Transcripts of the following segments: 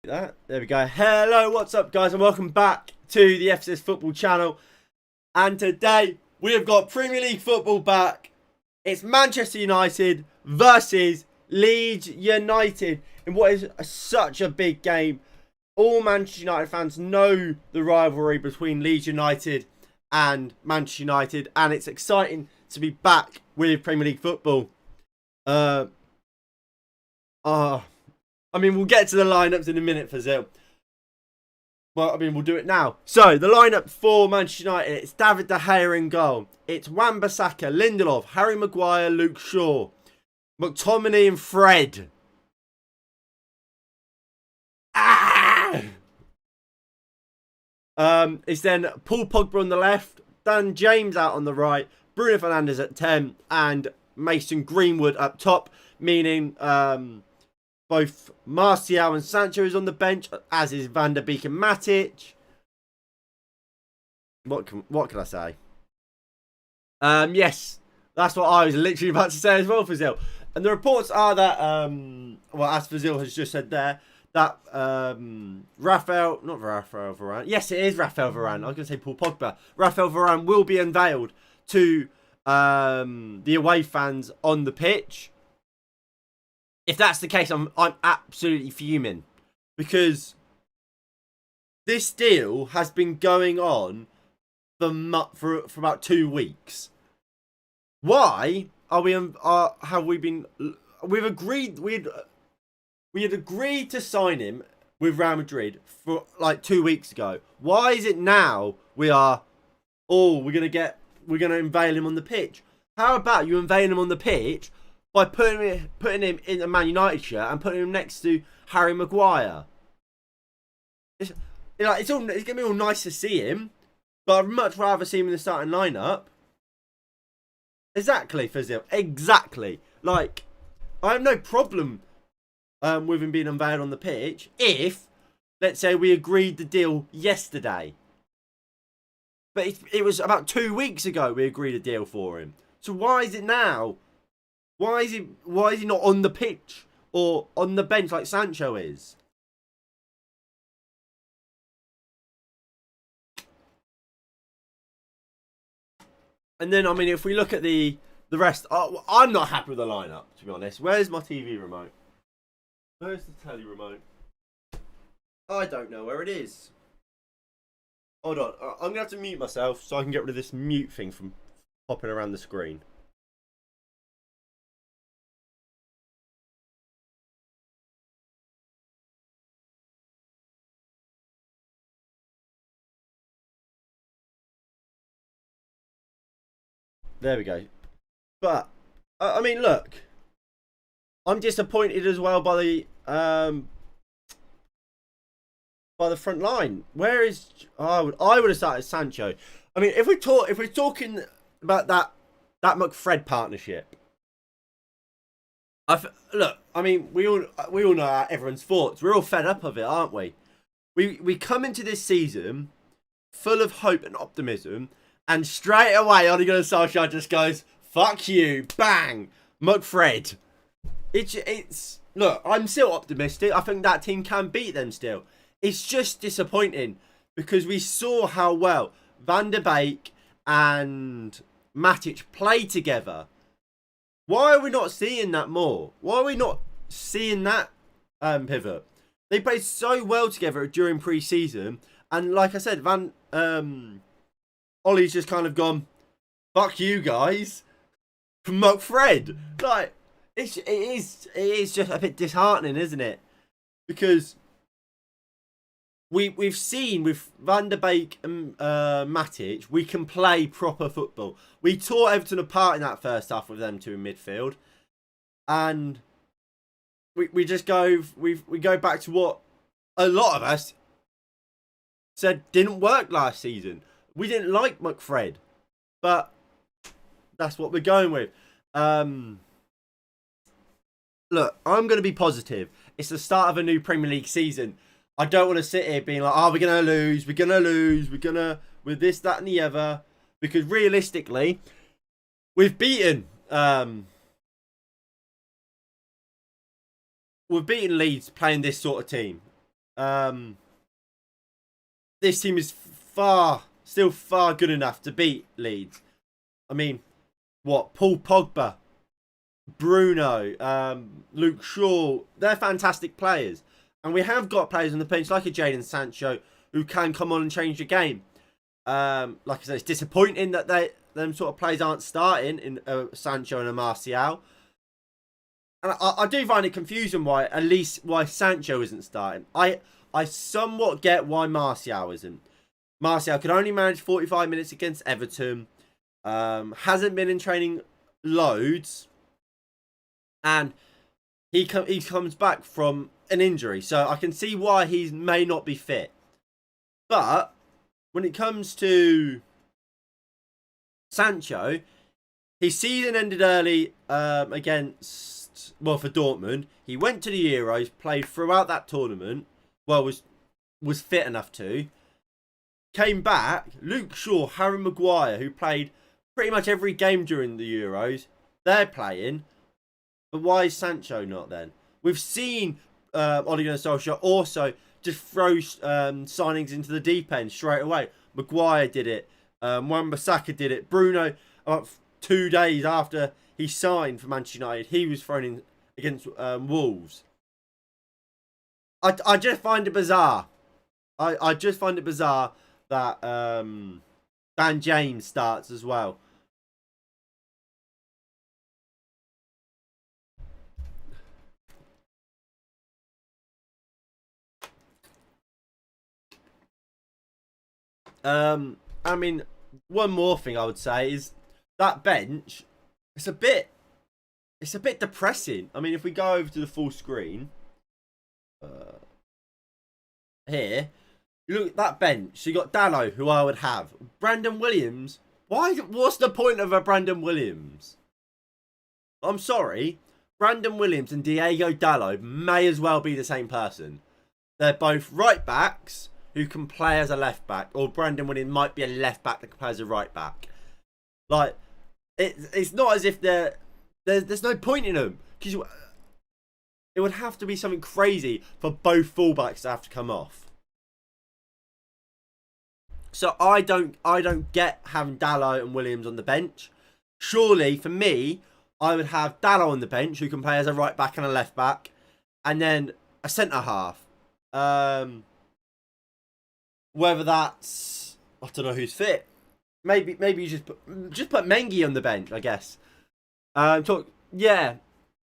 There we go. Hello, what's up, guys, and welcome back to the FCS Football channel. And today we have got Premier League football back. It's Manchester United versus Leeds United in what is such a big game. All Manchester United fans know the rivalry between Leeds United and Manchester United, and it's exciting to be back with Premier League football. I mean, we'll get to the lineups in a minute for Zil. Well, I mean, we'll do it now. So, the lineup for Manchester United, it's David De Gea in goal. It's Wan-Bissaka, Lindelof, Harry Maguire, Luke Shaw, McTominay and Fred. It's then Paul Pogba on the left, Dan James out on the right, Bruno Fernandes at 10, and Mason Greenwood up top, meaning both Martial and Sancho is on the bench, as is Van der Beek and Matic. What can I say? Yes, that's what I was literally about to say as well, Fazil. And the reports are that, well, as Fazil has just said there, that Raphael Varane. Yes, it is Raphael Varane. I was going to say Paul Pogba. Raphael Varane will be unveiled to the away fans on the pitch. If that's the case, I'm absolutely fuming, because this deal has been going on for about 2 weeks. Why are we? Have we been? We've agreed. We had agreed to sign him with Real Madrid for like 2 weeks ago. Why is it now we are? Oh, we're gonna unveil him on the pitch. How about you unveil him on the pitch by putting him in a Man United shirt and putting him next to Harry Maguire? It's gonna be all nice to see him, but I'd much rather see him in the starting lineup. Exactly, Fazil. Exactly. Like, I have no problem with him being unveiled on the pitch if, let's say, we agreed the deal yesterday. But it was about 2 weeks ago we agreed a deal for him. So why is it now? Why is he not on the pitch or on the bench like Sancho is? And then, I mean, if we look at the rest, I'm not happy with the lineup, to be honest. Where's my TV remote? Where's the telly remote? I don't know where it is. Hold on, I'm going to have to mute myself so I can get rid of this mute thing from popping around the screen. There we go. But I mean, look, I'm disappointed as well by the front line. Where is? I would have started Sancho. I mean, if we're talking about that McFred partnership, look. I mean, we all know everyone's thoughts. We're all fed up of it, aren't we? We come into this season full of hope and optimism, and straight away, Ole Gunnar Solskjaer just goes, "Fuck you!" Bang, McFred. It's look. I'm still optimistic. I think that team can beat them still. It's just disappointing because we saw how well Van der Beek and Matic play together. Why are we not seeing that more? Why are we not seeing that pivot? They played so well together during pre-season, and like I said, Ollie's just kind of gone, "Fuck you guys," from McFred. Like, it is just a bit disheartening, isn't it? Because we've seen with Van der Beek and Matic, we can play proper football. We tore Everton apart in that first half with them two in midfield, and we just go we go back to what a lot of us said didn't work last season. We didn't like McFred, but that's what we're going with. Look, I'm going to be positive. It's the start of a new Premier League season. I don't want to sit here being like, "Oh, we're going to lose, with this, that, and the other." Because realistically, we've beaten Leeds playing this sort of team. this team is still far good enough to beat Leeds. I mean, what? Paul Pogba, Bruno, Luke Shaw, they're fantastic players. And we have got players on the bench like a Jadon Sancho who can come on and change the game. Like I said, it's disappointing that them sort of players aren't starting in Sancho and a Martial. And I do find it confusing why Sancho isn't starting. I somewhat get why Martial isn't. Martial could only manage 45 minutes against Everton. Hasn't been in training loads. And he comes back from an injury. So I can see why he may not be fit. But when it comes to Sancho, his season ended early for Dortmund. He went to the Euros, played throughout that tournament. Well, was fit enough to. Came back. Luke Shaw, Harry Maguire, who played pretty much every game during the Euros, they're playing. But why is Sancho not then? We've seen Ole Gunnar Solskjaer also just throw signings into the deep end straight away. Maguire did it. Wan-Bissaka did it. Bruno, about 2 days after he signed for Manchester United, he was thrown in against Wolves. I just find it bizarre. I just find it bizarre that Dan James starts as well. I mean, one more thing I would say is that bench. It's a bit depressing. I mean, if we go over to the full screen, here, you look at that bench. So you got Dalot, who I would have. Brandon Williams. What's the point of a Brandon Williams? I'm sorry. Brandon Williams and Diego Dalot may as well be the same person. They're both right backs who can play as a left back, or Brandon Williams might be a left back that can play as a right back. Like, it's not as if there's no point in them, because it would have to be something crazy for both fullbacks to have to come off. So I don't get having Dalot and Williams on the bench. Surely, for me, I would have Dalot on the bench, who can play as a right back and a left back, and then a centre half. Whether that's, I don't know who's fit. Maybe you just put Mengi on the bench, I guess. Yeah.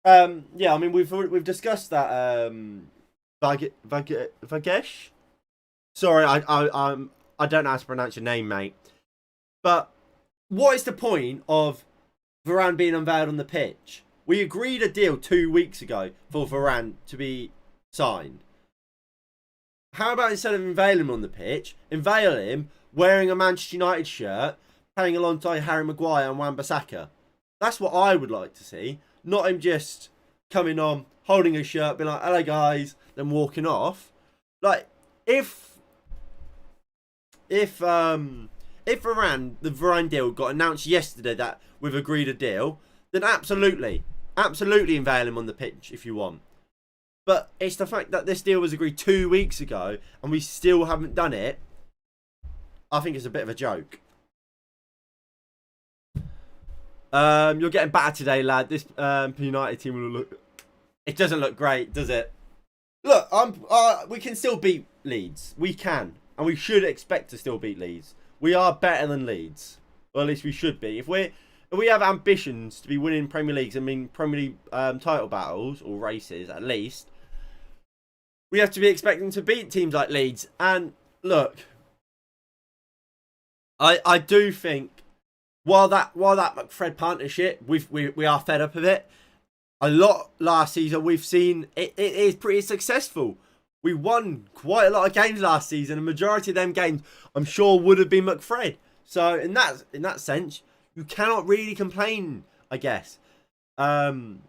I mean we've discussed that. Vagesh. Sorry, I don't know how to pronounce your name, mate. But what is the point of Varane being unveiled on the pitch? We agreed a deal 2 weeks ago for Varane to be signed. How about instead of unveiling him on the pitch, unveil him wearing a Manchester United shirt, playing alongside Harry Maguire and Wan-Bissaka? That's what I would like to see. Not him just coming on, holding a shirt, being like, hello guys, then walking off. Like, if Varane, the Varane deal got announced yesterday that we've agreed a deal, then absolutely unveil him on the pitch if you want. But it's the fact that this deal was agreed 2 weeks ago and we still haven't done it. I think it's a bit of a joke. You're getting battered today, lad. This United team will look. It doesn't look great, does it? Look, we can still beat Leeds. We can, and we should expect to still beat Leeds. We are better than Leeds, or at least we should be. If we have ambitions to be winning Premier Leagues, I mean Premier League title battles or races at least, we have to be expecting to beat teams like Leeds. And look, I do think while that McFred partnership, we are fed up of it. A lot last season we've seen it is pretty successful. We won quite a lot of games last season. A majority of them games I'm sure would have been McFred. So in that sense, you cannot really complain, I guess. Dan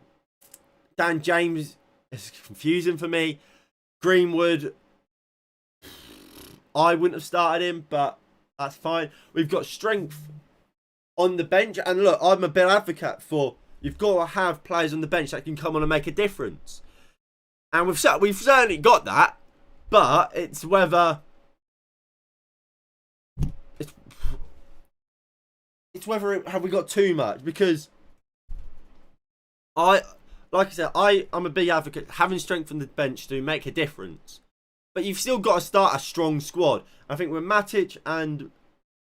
James is confusing for me. Greenwood, I wouldn't have started him, but that's fine. We've got strength on the bench. And look, I'm a big advocate for you've got to have players on the bench that can come on and make a difference. And we've certainly got that. But it's whether it's whether have we got too much, because like I said, I'm a big advocate having strength from the bench to make a difference. But you've still got to start a strong squad. I think with Matic and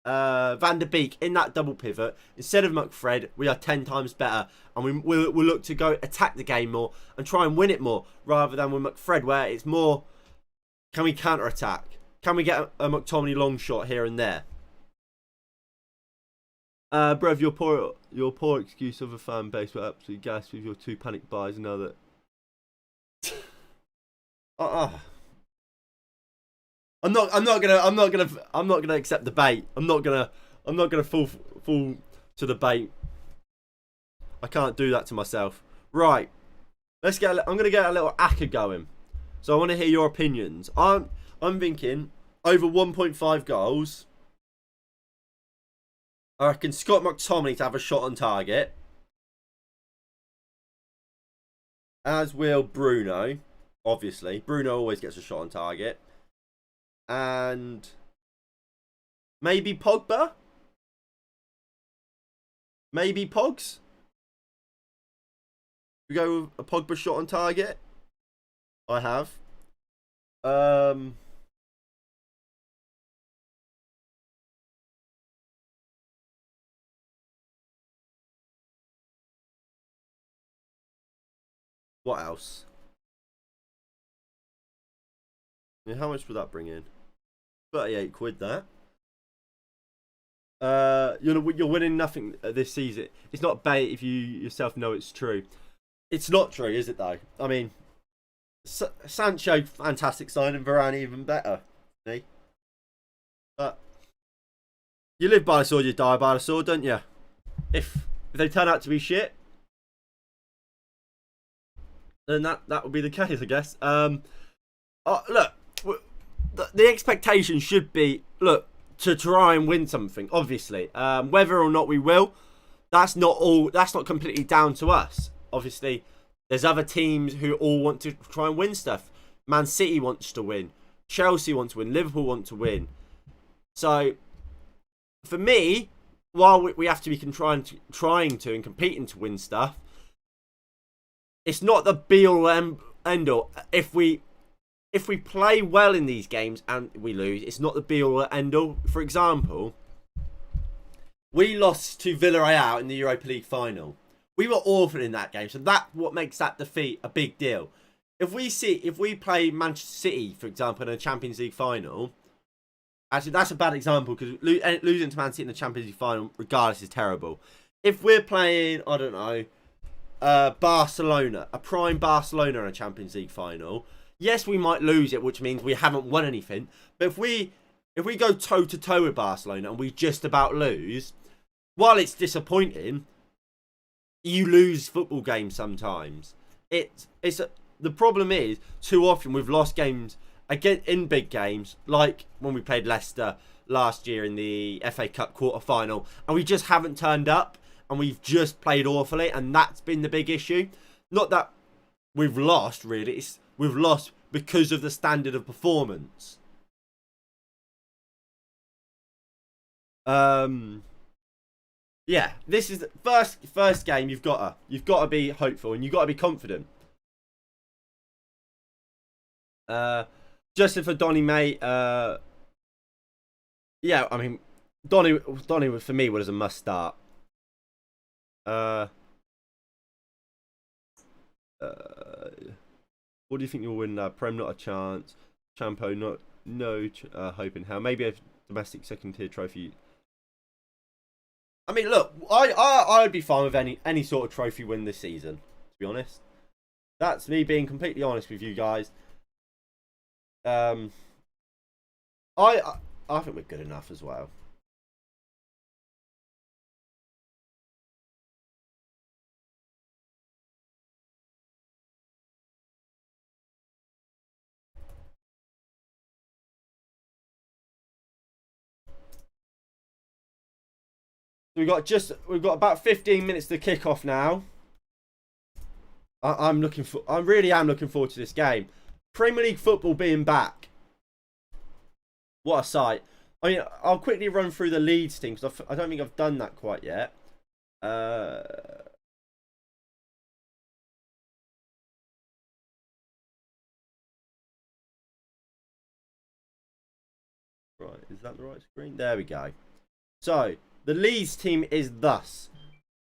Van der Beek in that double pivot, instead of McFred, we are 10 times better. And we'll look to go attack the game more and try and win it more, rather than with McFred, where it's more, can we counter-attack? Can we get a McTominay long shot here and there? Brev, your poor excuse of a fan base were absolutely gassed with your 2 panic buys and other. I'm not gonna accept the bait. I'm not gonna fall to the bait. I can't do that to myself. Right, I'm gonna get a little acca going. So I want to hear your opinions. I'm thinking over 1.5 goals. I reckon Scott McTominay to have a shot on target, as will Bruno. Obviously, Bruno always gets a shot on target. And maybe Pogba? Maybe Pogs? We go with a Pogba shot on target? I have. What else? I mean, how much would that bring in? 38 quid that. You're winning nothing this season. It's not bait if you yourself know it's true. It's not true, is it though? I mean, Sancho, fantastic signing. Varane, even better. See? But you live by the sword, you die by the sword, don't you? If they turn out to be shit, then that would be the case, I guess. Look. The expectation should be, look, to try and win something, obviously. Whether or not we will, that's not completely down to us. Obviously, there's other teams who all want to try and win stuff. Man City wants to win. Chelsea wants to win. Liverpool want to win. So, for me, while we have to be trying to and competing to win stuff, it's not the be-all end-all. If we play well in these games and we lose, it's not the be-all end-all. For example, we lost to Villarreal in the Europa League final. We were awful in that game, so that's what makes that defeat a big deal. If we play Manchester City, for example, in a Champions League final, actually that's a bad example because losing to Man City in the Champions League final, regardless, is terrible. If we're playing, I don't know, Barcelona, a prime Barcelona in a Champions League final. Yes, we might lose it, which means we haven't won anything. But if we go toe to toe with Barcelona and we just about lose, while it's disappointing, you lose football games sometimes. The problem is too often we've lost games again in big games, like when we played Leicester last year in the FA Cup quarter final, and we just haven't turned up and we've just played awfully, and that's been the big issue. Not that we've lost, really. We've lost because of the standard of performance. Yeah, this is the first game. You've got to be hopeful and you've got to be confident. Justin for Donny, mate. Yeah, I mean, Donny for me was a must start. What do you think you'll win? Prem, not a chance. Champo, no hope in hell. Maybe a domestic second tier trophy. I mean, look, I would be fine with any sort of trophy win this season, to be honest. That's me being completely honest with you guys. I think we're good enough as well. We've got about 15 minutes to kick off now. I really am looking forward to this game. Premier League football being back What a sight. I mean, I'll quickly run through the Leeds team because I don't think I've done that quite yet. Right, is that the right screen? There we go. So, the Leeds team is thus.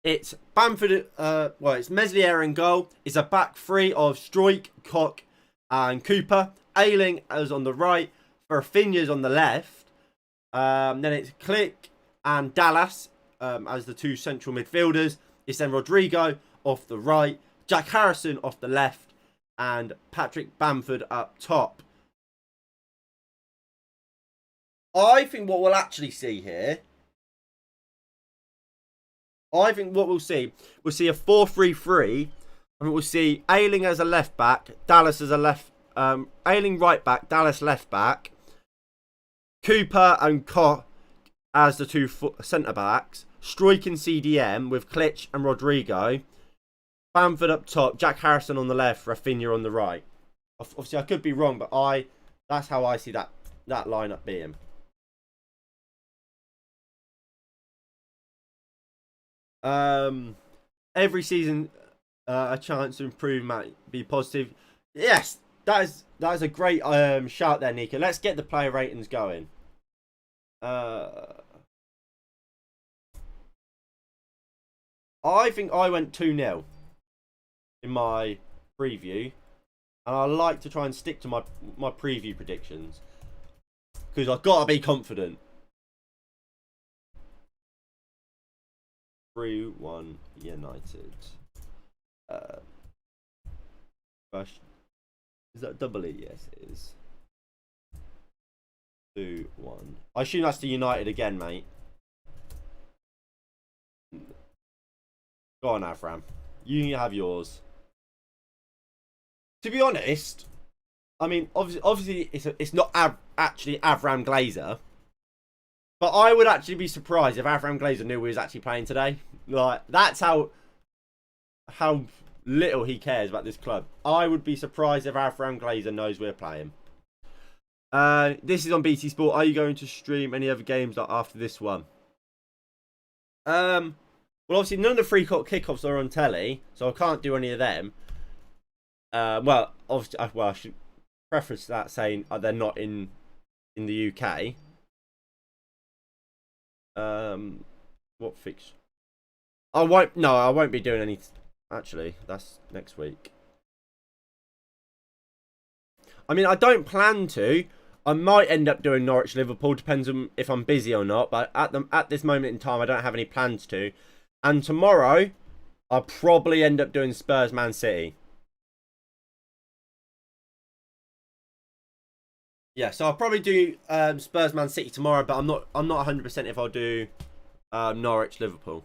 It's Bamford, it's Meslier in goal. It's a back three of Struijk, Koch, and Cooper. Ayling is on the right. Rafinha's on the left. Then it's Click and Dallas as the two central midfielders. It's then Rodrigo off the right. Jack Harrison off the left. And Patrick Bamford up top. I think what we'll actually see here, we'll see a 4-3-3. And we'll see Ayling as a left back, Dallas as a left, Ayling right back, Dallas left back, Cooper and Koch as the two centre backs, Struijk and CDM with Klitsch and Rodrigo, Bamford up top, Jack Harrison on the left, Rafinha on the right. Obviously, I could be wrong, but that's how I see that lineup being. Every season, a chance to improve might be positive. Yes, that is a great shout there, Nico. Let's get the player ratings going. I think I went 2-0 in my preview, and I like to try and stick to my preview predictions because I've got to be confident. 3-1 United. Is that double E? Yes, it is. 2-1. I assume that's the United again, mate. Go on, Avram. You have yours. To be honest, I mean, obviously it's not actually Avram Glazer. But I would actually be surprised if Avram Glazer knew we was actually playing today. Like, that's how little he cares about this club. I would be surprised if Avram Glazer knows we're playing. This is on BT Sport. Are you going to stream any other games after this one? Well, obviously none of the free kickoffs are on telly, so I can't do any of them. Well, obviously, I should preface that saying they're not in the UK. What fix? I won't be doing any. Actually, that's next week. I mean, I don't plan to. I might end up doing Norwich Liverpool, depends on if I'm busy or not. But at this moment in time, I don't have any plans to. And tomorrow, I'll probably end up doing Spurs Man City. Yeah, so I'll probably do Spurs Man City tomorrow, but I'm not 100% if I'll do Norwich Liverpool.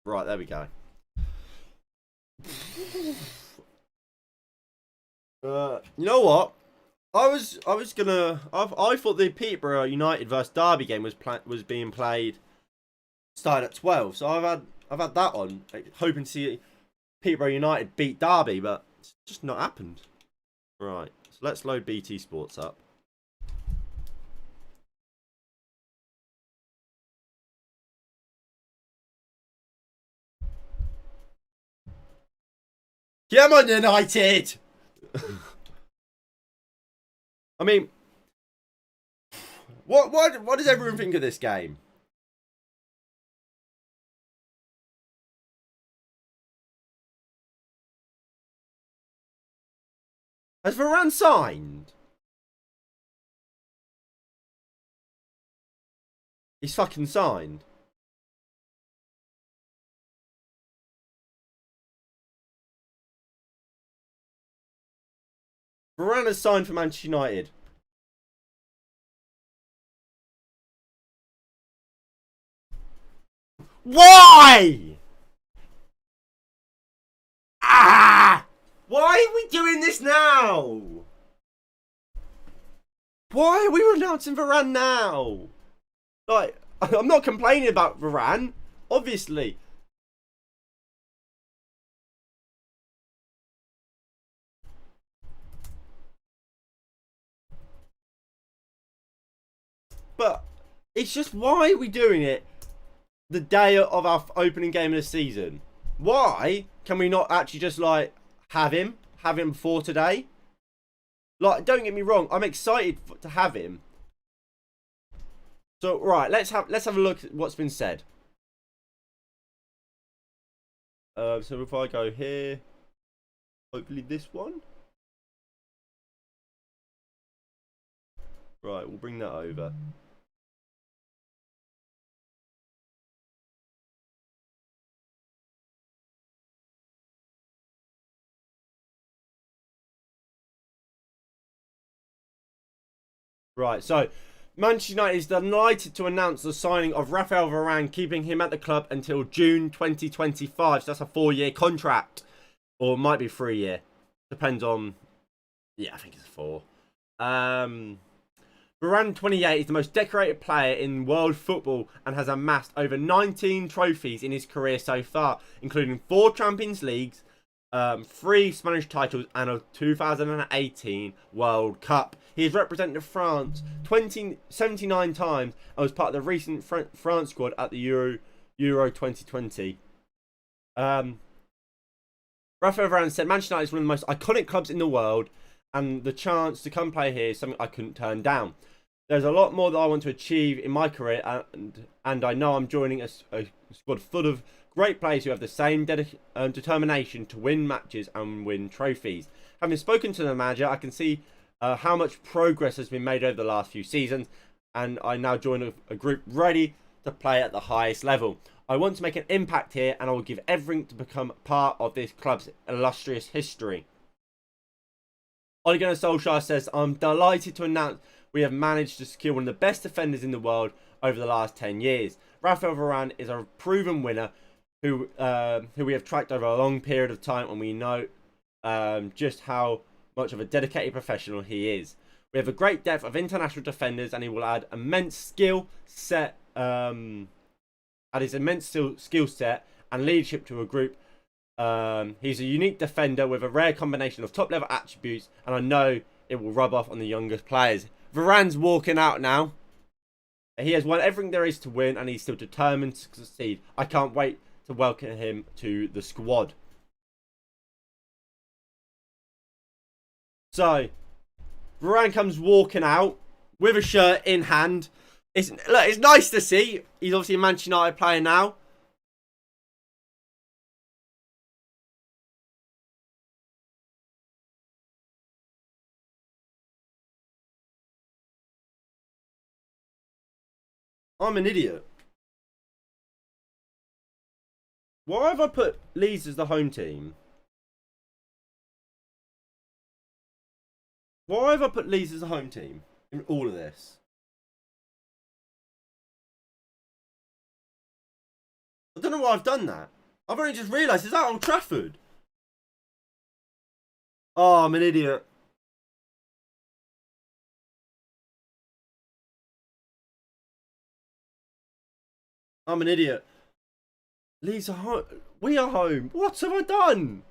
Right, there we go. You know what? I thought the Peterborough United versus Derby game was being played starting at 12. So I've had that on, like, hoping to see Peterborough United beat Derby, but it's just not happened. Right, so let's load BT Sports up. Come on, United! I mean, what does everyone think of this game? Has Varane signed? He's fucking signed. Varane has signed for Manchester United. Why? Ah! Why are we doing this now? Why are we renouncing Varane now? Like, I'm not complaining about Varane, obviously. But it's just, why are we doing it the day of our opening game of the season? Why can we not actually just like have him for today? Like, don't get me wrong, I'm excited to have him. So right, let's have a look at what's been said. So if I go here, hopefully this one. Right, we'll bring that over. Right, so Manchester United is delighted to announce the signing of Raphael Varane, keeping him at the club until June 2025. So that's a 4-year contract, or it might be 3-year, depends on. Yeah, I think it's 4. Varane, 28, is the most decorated player in world football and has amassed over 19 trophies in his career so far, including 4 Champions Leagues, 3 Spanish titles, and a 2018 World Cup. He has represented France 79 times and was part of the recent France squad at the Euro 2020. Rafael Varane said, Manchester United is one of the most iconic clubs in the world, and the chance to come play here is something I couldn't turn down. There's a lot more that I want to achieve in my career, and I know I'm joining a squad full of great players who have the same determination to win matches and win trophies. Having spoken to the manager, I can see how much progress has been made over the last few seasons, and I now join a group ready to play at the highest level. I want to make an impact here, and I will give everything to become part of this club's illustrious history. Ole Gunnar Solskjaer says, I'm delighted to announce we have managed to secure one of the best defenders in the world over the last 10 years. Raphael Varane is a proven winner who we have tracked over a long period of time, and we know just how much of a dedicated professional he is. We have a great depth of international defenders, and he will add immense skill set, his immense skill set and leadership to a group. He's a unique defender with a rare combination of top level attributes, and I know it will rub off on the youngest players. Varane's walking out now. He has won everything there is to win, and he's still determined to succeed. I can't wait to welcome him to the squad. So, Varane comes walking out with a shirt in hand. It's nice to see. He's obviously a Manchester United player now. I'm an idiot. Why have I put Leeds as the home team? Why have I put Leeds as the home team in all of this? I don't know why I've done that. I've only just realised, is that Old Trafford? Oh, I'm an idiot. I'm an idiot. Leeds are home. We are home. What have I done?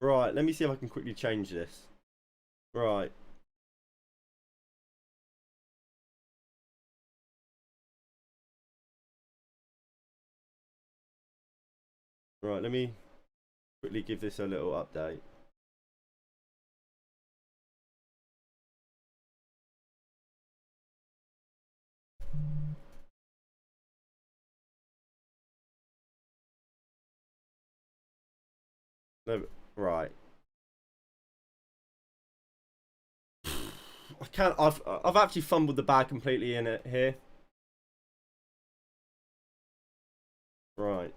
Right, let me see if I can quickly change this. Right. Right, let me quickly give this a little update. No, right. I can't. I've actually fumbled the bag completely in it here. Right.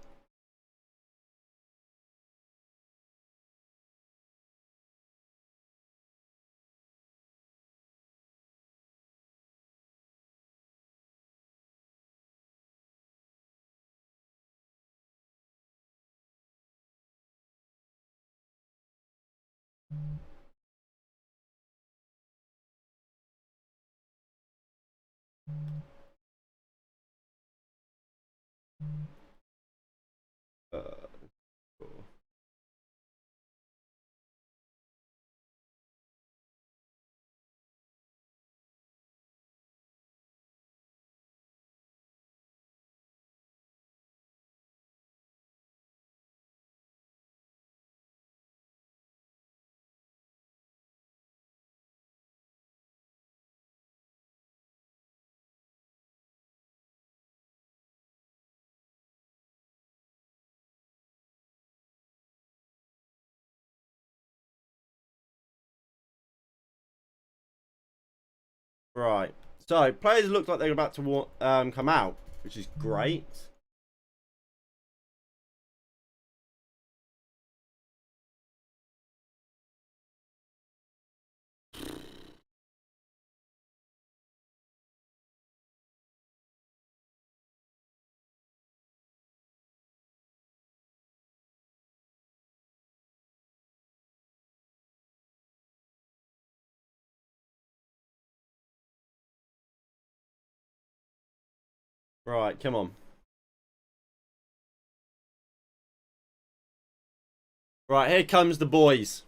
Right. So, players look like they're about to come out, which is great. Right, come on. Right, here comes the boys.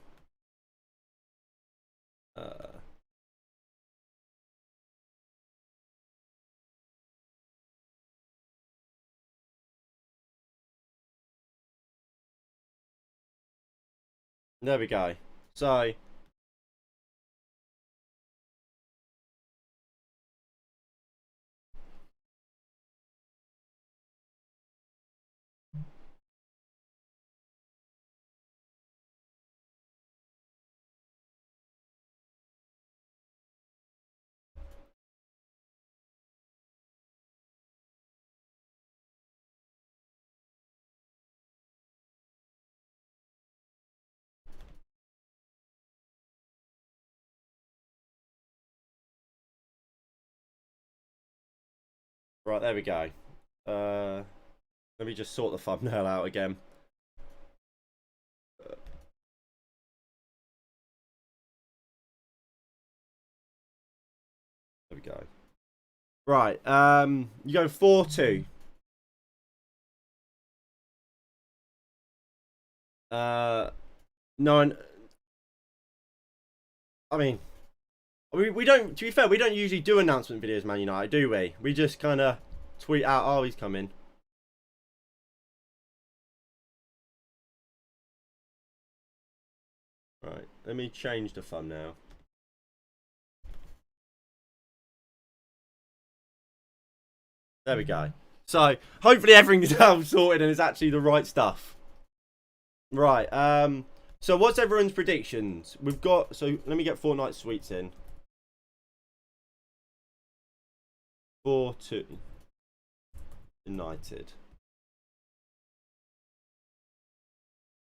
There we go. So, right, there we go. Let me just sort the thumbnail out again. There we go. Right, you go 4-2. No, I mean, we don't. To be fair, we don't usually do announcement videos, Man United, do we? We just kind of tweet out, "Oh, he's coming." Right, let me change the thumbnail. There we go. So hopefully everything's now sorted and it's actually the right stuff. Right. So what's everyone's predictions? We've got. So let me get Fortnite Sweets in. 4-2. United.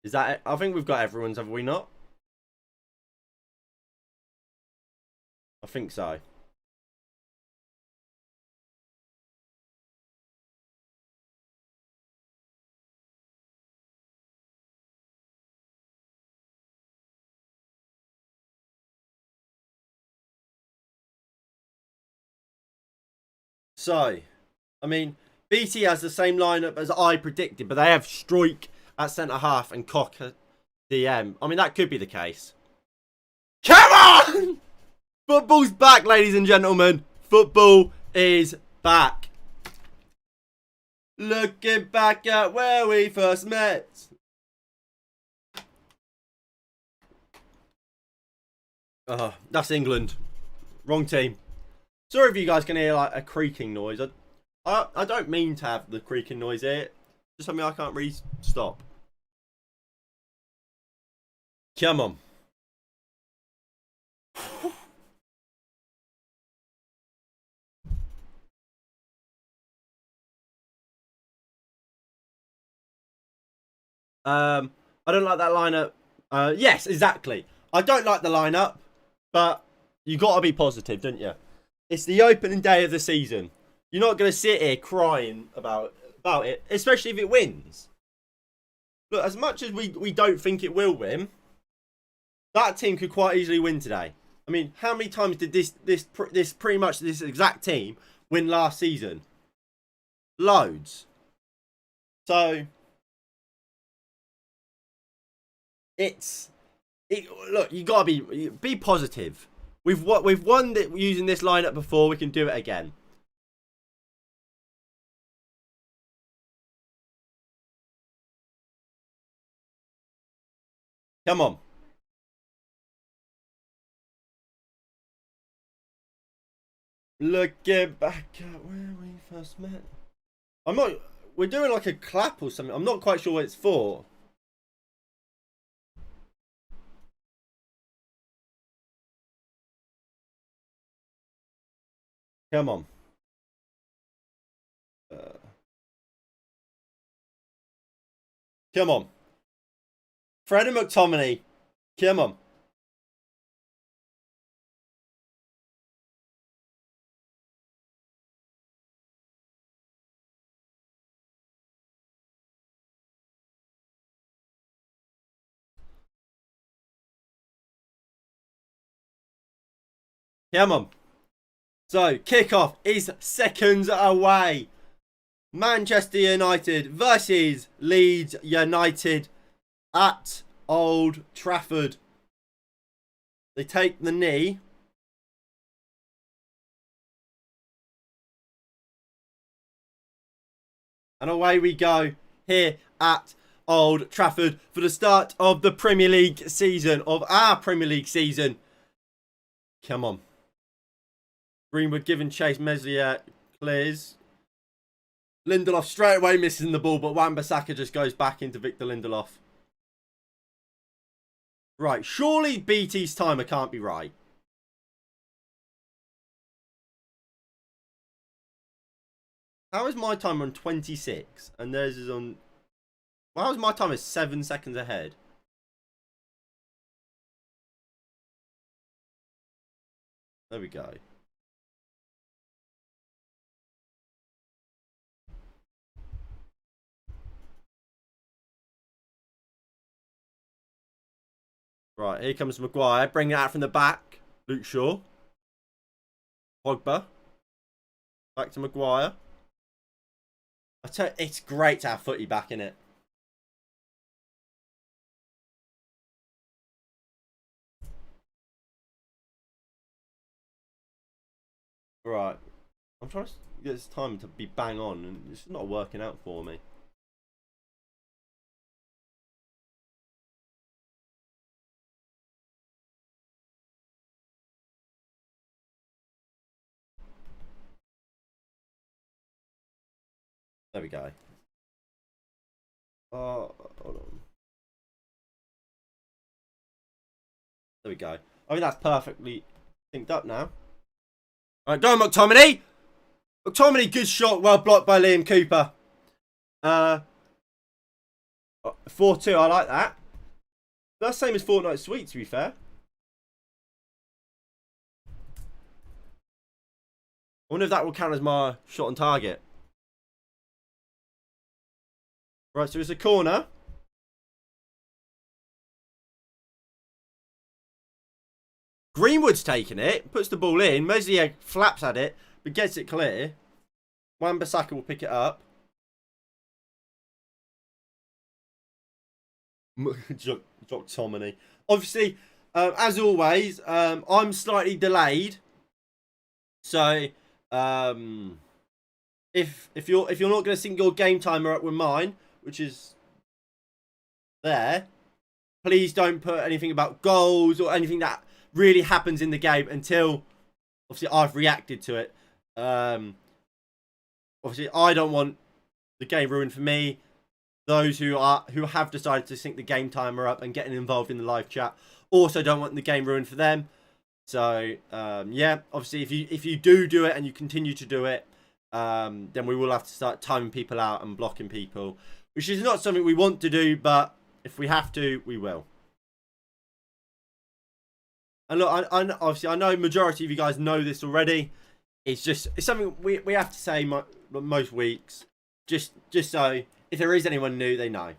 Is that it? I think we've got everyone's, have we not? I think so. So, I mean, BT has the same lineup as I predicted, but they have Struijk at centre half and Koch at DM. I mean, that could be the case. Come on! Football's back, ladies and gentlemen. Football is back. Looking back at where we first met. Oh, that's England. Wrong team. Sorry if you guys can hear like a creaking noise. I don't mean to have the creaking noise here. Just something I can't really stop. Come on. I don't like that lineup. Yes, exactly. I don't like the lineup, but you got to be positive, don't you? It's the opening day of the season. You're not going to sit here crying about it, especially if it wins. Look, as much as we don't think it will win, that team could quite easily win today. I mean, how many times did this pretty much this exact team win last season? Loads. So look, you gotta be positive. We've won using this lineup before. We can do it again. Come on. Looking back at where we first met. I'm not. We're doing like a clap or something. I'm not quite sure what it's for. Come on. Come on. Fred and McTominay. Come on. Come on. So, kickoff is seconds away. Manchester United versus Leeds United at Old Trafford. They take the knee. And away we go here at Old Trafford for the start of the Premier League season, of our Premier League season. Come on. Greenwood giving chase. Meslier clears. Lindelof straight away missing the ball, but Wan-Bissaka just goes back into Victor Lindelof. Right, surely BT's timer can't be right. How is my timer on 26 and theirs is on... How is my timer 7 seconds ahead? There we go. Right, here comes Maguire, bringing it out from the back. Luke Shaw. Pogba. Back to Maguire. It's great to have footy back in it. Right. I'm trying to get this time to be bang on, and it's not working out for me. There we go. Hold on. There we go. I think that's perfectly synced up now. Alright, go on, McTominay! McTominay, good shot. Well blocked by Liam Cooper. 4-2, I like that. That's the same as Fortnite Sweet, to be fair. I wonder if that will count as my shot on target. Right, so it's a corner. Greenwood's taking it, puts the ball in. Meslier flaps at it, but gets it clear. Wan-Bissaka will pick it up. McTominay. Obviously, as always, I'm slightly delayed. So, if you're not going to sync your game timer up with mine, which is there, please don't put anything about goals or anything that really happens in the game until obviously I've reacted to it. Obviously, I don't want the game ruined for me. Those who have decided to sync the game timer up and getting involved in the live chat also don't want the game ruined for them. So yeah, obviously if you do it and you continue to do it, then we will have to start timing people out and blocking people, which is not something we want to do, but if we have to, we will. And look, obviously I know majority of you guys know this already. It's something we have to say most weeks, just so if there is anyone new, they know.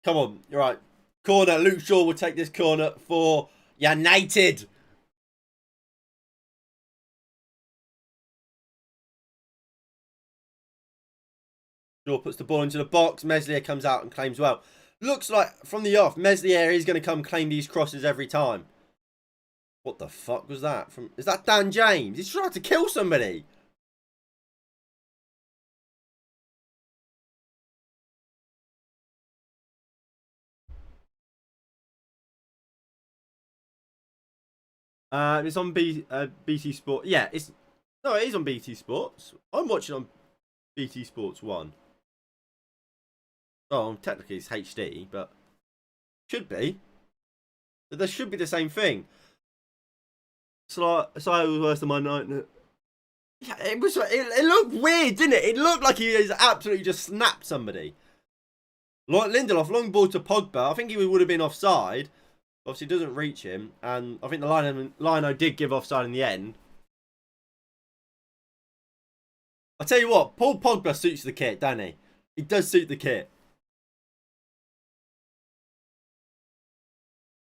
Come on, you're right. Corner. Luke Shaw will take this corner for United. Shaw puts the ball into the box. Meslier comes out and claims well. Looks like from the off, Meslier is going to come claim these crosses every time. What the fuck was that? Is that Dan James? He's trying to kill somebody. It's on BT Sport. Yeah, it is on BT Sports. I'm watching on BT Sports 1. Oh, technically it's HD, but Should be. There should be the same thing. So was worse than my night. Yeah, it was. It looked weird, didn't it? It looked like he has absolutely just snapped somebody. Like Lindelof, long ball to Pogba. I think he would have been offside. Obviously, doesn't reach him, and I think the Lino did give offside in the end. I tell you what, Paul Pogba suits the kit, doesn't he? He does suit the kit.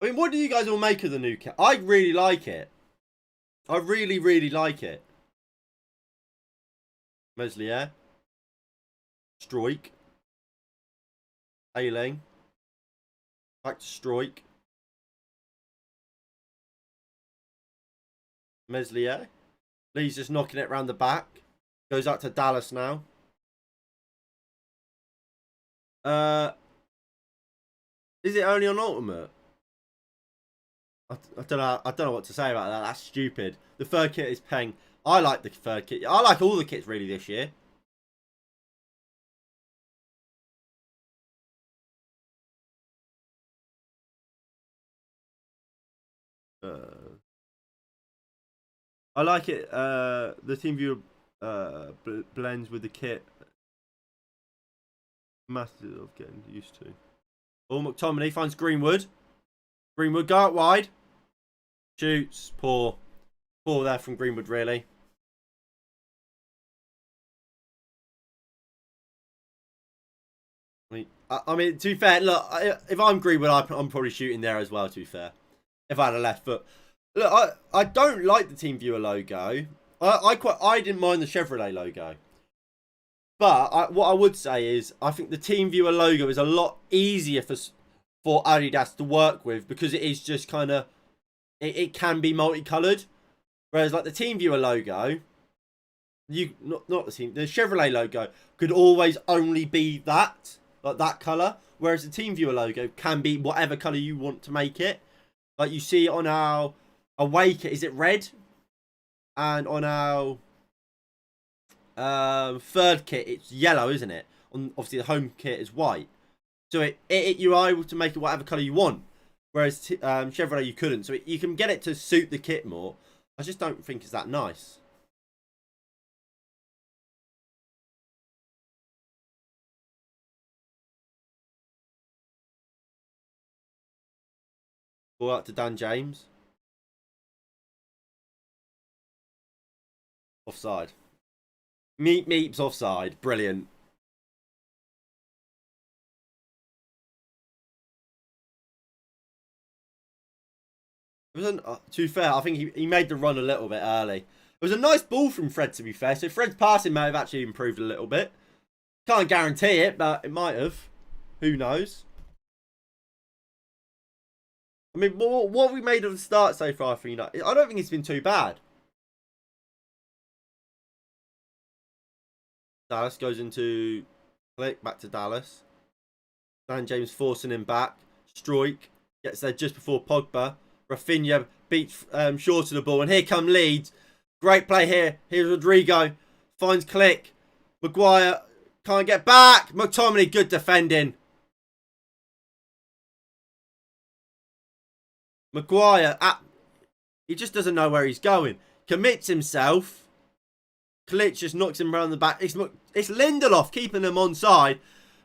I mean, what do you guys all make of the new kit? I really like it. I really, really like it. Meslier. Stroik. Ailing. Back to Stroik. Meslier. Leeds just knocking it round the back. Goes out to Dallas now. Is it only on Ultimate? I don't know. I don't know what to say about that. That's stupid. The third kit is peng. I like the third kit. I like all the kits really this year. I like it. The team view blends with the kit. Massive of getting used to. Oh, McTominay finds Greenwood. Greenwood go out wide. Shoots. Poor. Poor there from Greenwood, really. I mean, to be fair, look, if I'm Greenwood, I'm probably shooting there as well, to be fair. If I had a left foot. Look, I don't like the Team Viewer logo. I didn't mind the Chevrolet logo. But what I would say is, I think the Team Viewer logo is a lot easier for Adidas to work with, because it is just kind of, it can be multicolored. Whereas like the Team Viewer logo, the Chevrolet logo could always only be that, like that color. Whereas the Team Viewer logo can be whatever color you want to make it. Like you see on our away kit, is it red? And on our third kit, it's yellow, isn't it? On obviously the home kit is white. So you are able to make it whatever colour you want. Whereas Chevrolet you couldn't. So you can get it to suit the kit more. I just don't think it's that nice. Ball out to Dan James. Offside. Meep's offside. Brilliant. It wasn't too fair. I think he made the run a little bit early. It was a nice ball from Fred, to be fair. So Fred's passing may have actually improved a little bit. Can't guarantee it, but it might have. Who knows? I mean, what have we made of the start so far for United? I don't think it's been too bad. Dallas goes into Click, back to Dallas. Dan James forcing him back. Stroik gets there just before Pogba. Rafinha beats short of the ball. And here come Leeds. Great play here. Here's Rodrigo. Finds Click. Maguire can't get back. McTominay, good defending. Maguire, he just doesn't know where he's going. Commits himself. Klitsch just knocks him around the back. It's Lindelof keeping him onside.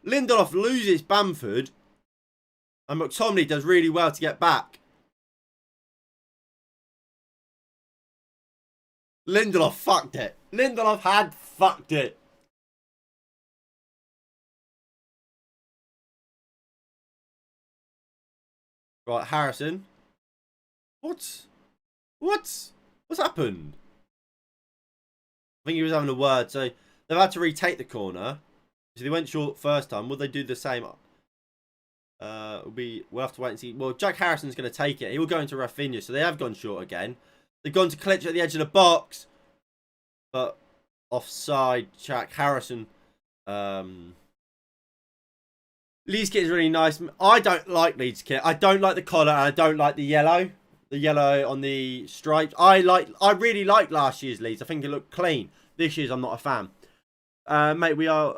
Lindelof loses Bamford. And McTominay does really well to get back. Lindelof fucked it. Lindelof had fucked it. Right, Harrison. What's happened? I think he was having a word. So they've had to retake the corner. So they went short first time. Will they do the same? We'll have to wait and see. Well, Jack Harrison's going to take it. He will go into Rafinha. So they have gone short again. They've gone to Klitsch at the edge of the box. But offside, Jack Harrison. Leeds kit is really nice. I don't like Leeds kit. I don't like the collar and I don't like the yellow. The yellow on the stripes. I really like last year's Leeds. I think it looked clean. This year's I'm not a fan. Mate, we are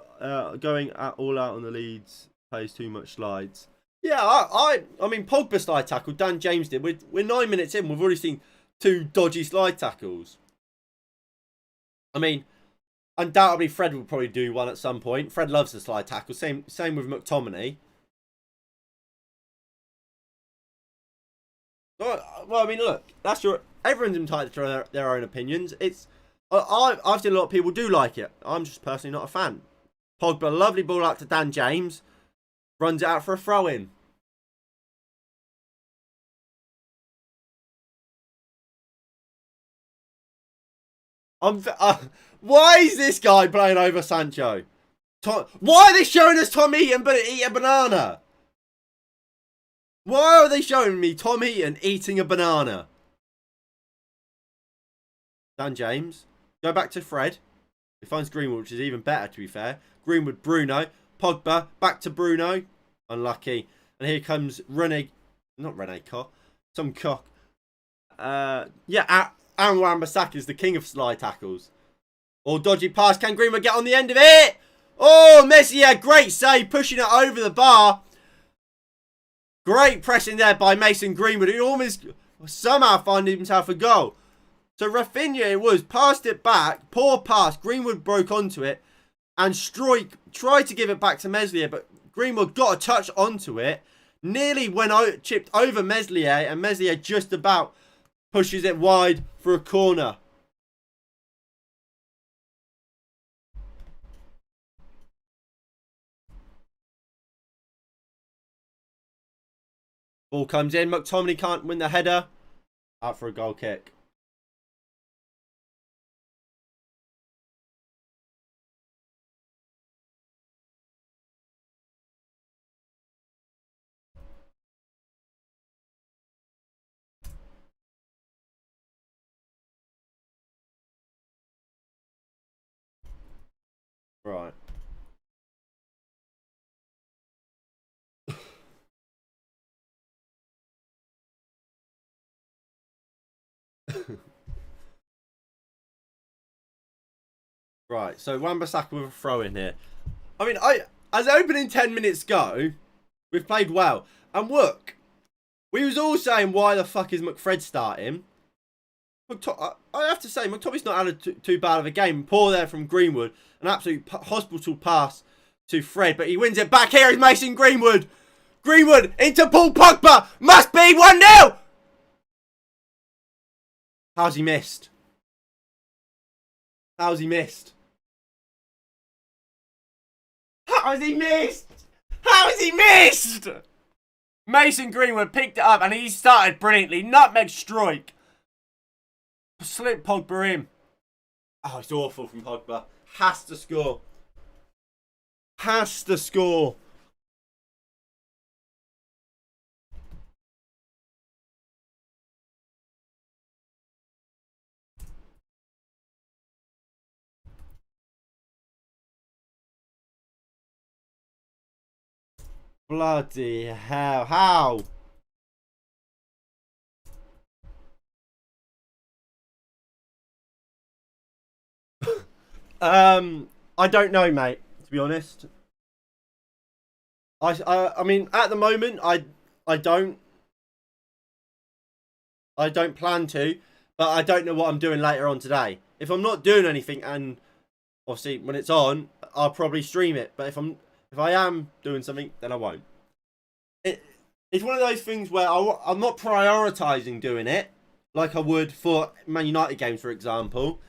going all out on the Leeds. Plays too much slides. Yeah, I mean, Pogba slide tackle, Dan James did. We're 9 minutes in. We've already seen 2 dodgy slide tackles. I mean, undoubtedly Fred will probably do one at some point. Fred loves the slide tackle. Same with McTominay. Well, I mean, look, that's your. Everyone's entitled to their own opinions. I've seen a lot of people do like it. I'm just personally not a fan. Pogba, lovely ball out to Dan James, runs it out for a throw in. Why is this guy playing over Sancho? Why are they showing us Tom Heaton eat a banana? Why are they showing me Tom Heaton eating a banana? Dan James. Go back to Fred. He finds Greenwood, which is even better, to be fair. Greenwood, Bruno. Pogba, back to Bruno. Unlucky. And here comes Rene. Not Rene Cock. Some cock. Yeah, Aaron Wan-Bissaka is the king of slide tackles. Or dodgy pass. Can Greenwood get on the end of it? Oh, Messi, yeah, great save. Pushing it over the bar. Great pressing there by Mason Greenwood. He almost somehow found himself a goal. So Rafinha, it was, passed it back. Poor pass. Greenwood broke onto it. And Struijk tried to give it back to Meslier, but Greenwood got a touch onto it. Nearly went out, chipped over Meslier, and Meslier just about pushes it wide for a corner. Ball comes in. McTominay can't win the header. Out for a goal kick. Right. Right, so Wan-Bissaka with a throw in here. I mean, as opening 10 minutes go, we've played well. And look, we was all saying, why the fuck is McFred starting? I have to say, McTominay's not had too bad of a game. Poor there from Greenwood. An absolute hospital pass to Fred, but he wins it back. Here is Mason Greenwood. Greenwood into Paul Pogba. Must be 1-0. How's he missed? How's he missed? How has he missed? How has he missed? Mason Greenwood picked it up and he started brilliantly. Nutmeg Struijk. Slip Pogba in. Oh, it's awful from Pogba. Has to score. Has to score. Bloody hell. How? I don't know, mate, to be honest. I mean, at the moment, I don't plan to, but I don't know what I'm doing later on today. If I'm not doing anything, and obviously when it's on, I'll probably stream it. But if I am doing something, then I won't. It's one of those things where I'm not prioritizing doing it like I would for Man United games, for example.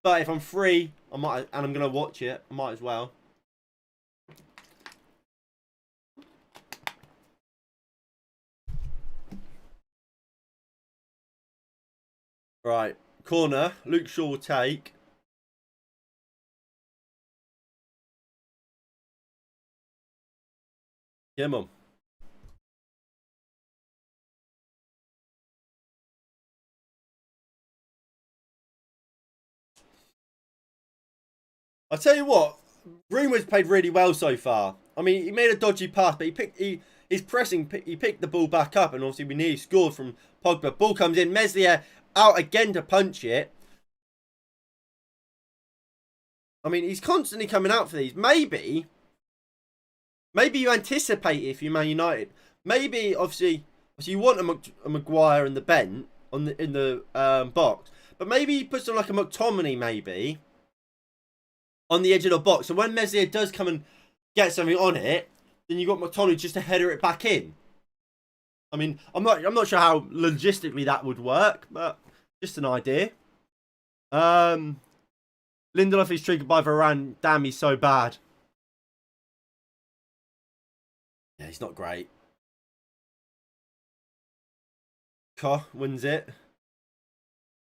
But if I'm free, I might, and I'm gonna watch it. I might as well. Right, corner. Luke Shaw will take. Come on. I tell you what, Greenwood's played really well so far. I mean, he made a dodgy pass, but he's pressing. He picked the ball back up, and obviously we nearly scored from Pogba. Ball comes in, Meslier out again to punch it. I mean, he's constantly coming out for these. Maybe you anticipate it if you're Man United. maybe obviously you want a Maguire and the Bent in the box, but maybe he puts on like a McTominay maybe on the edge of the box. So when Meslier does come and get something on it, then you got McTominay just to header it back in. I mean, I'm not sure how logistically that would work, but just an idea. Lindelof is triggered by Varane. Damn, he's so bad. Yeah, he's not great. Koch wins it.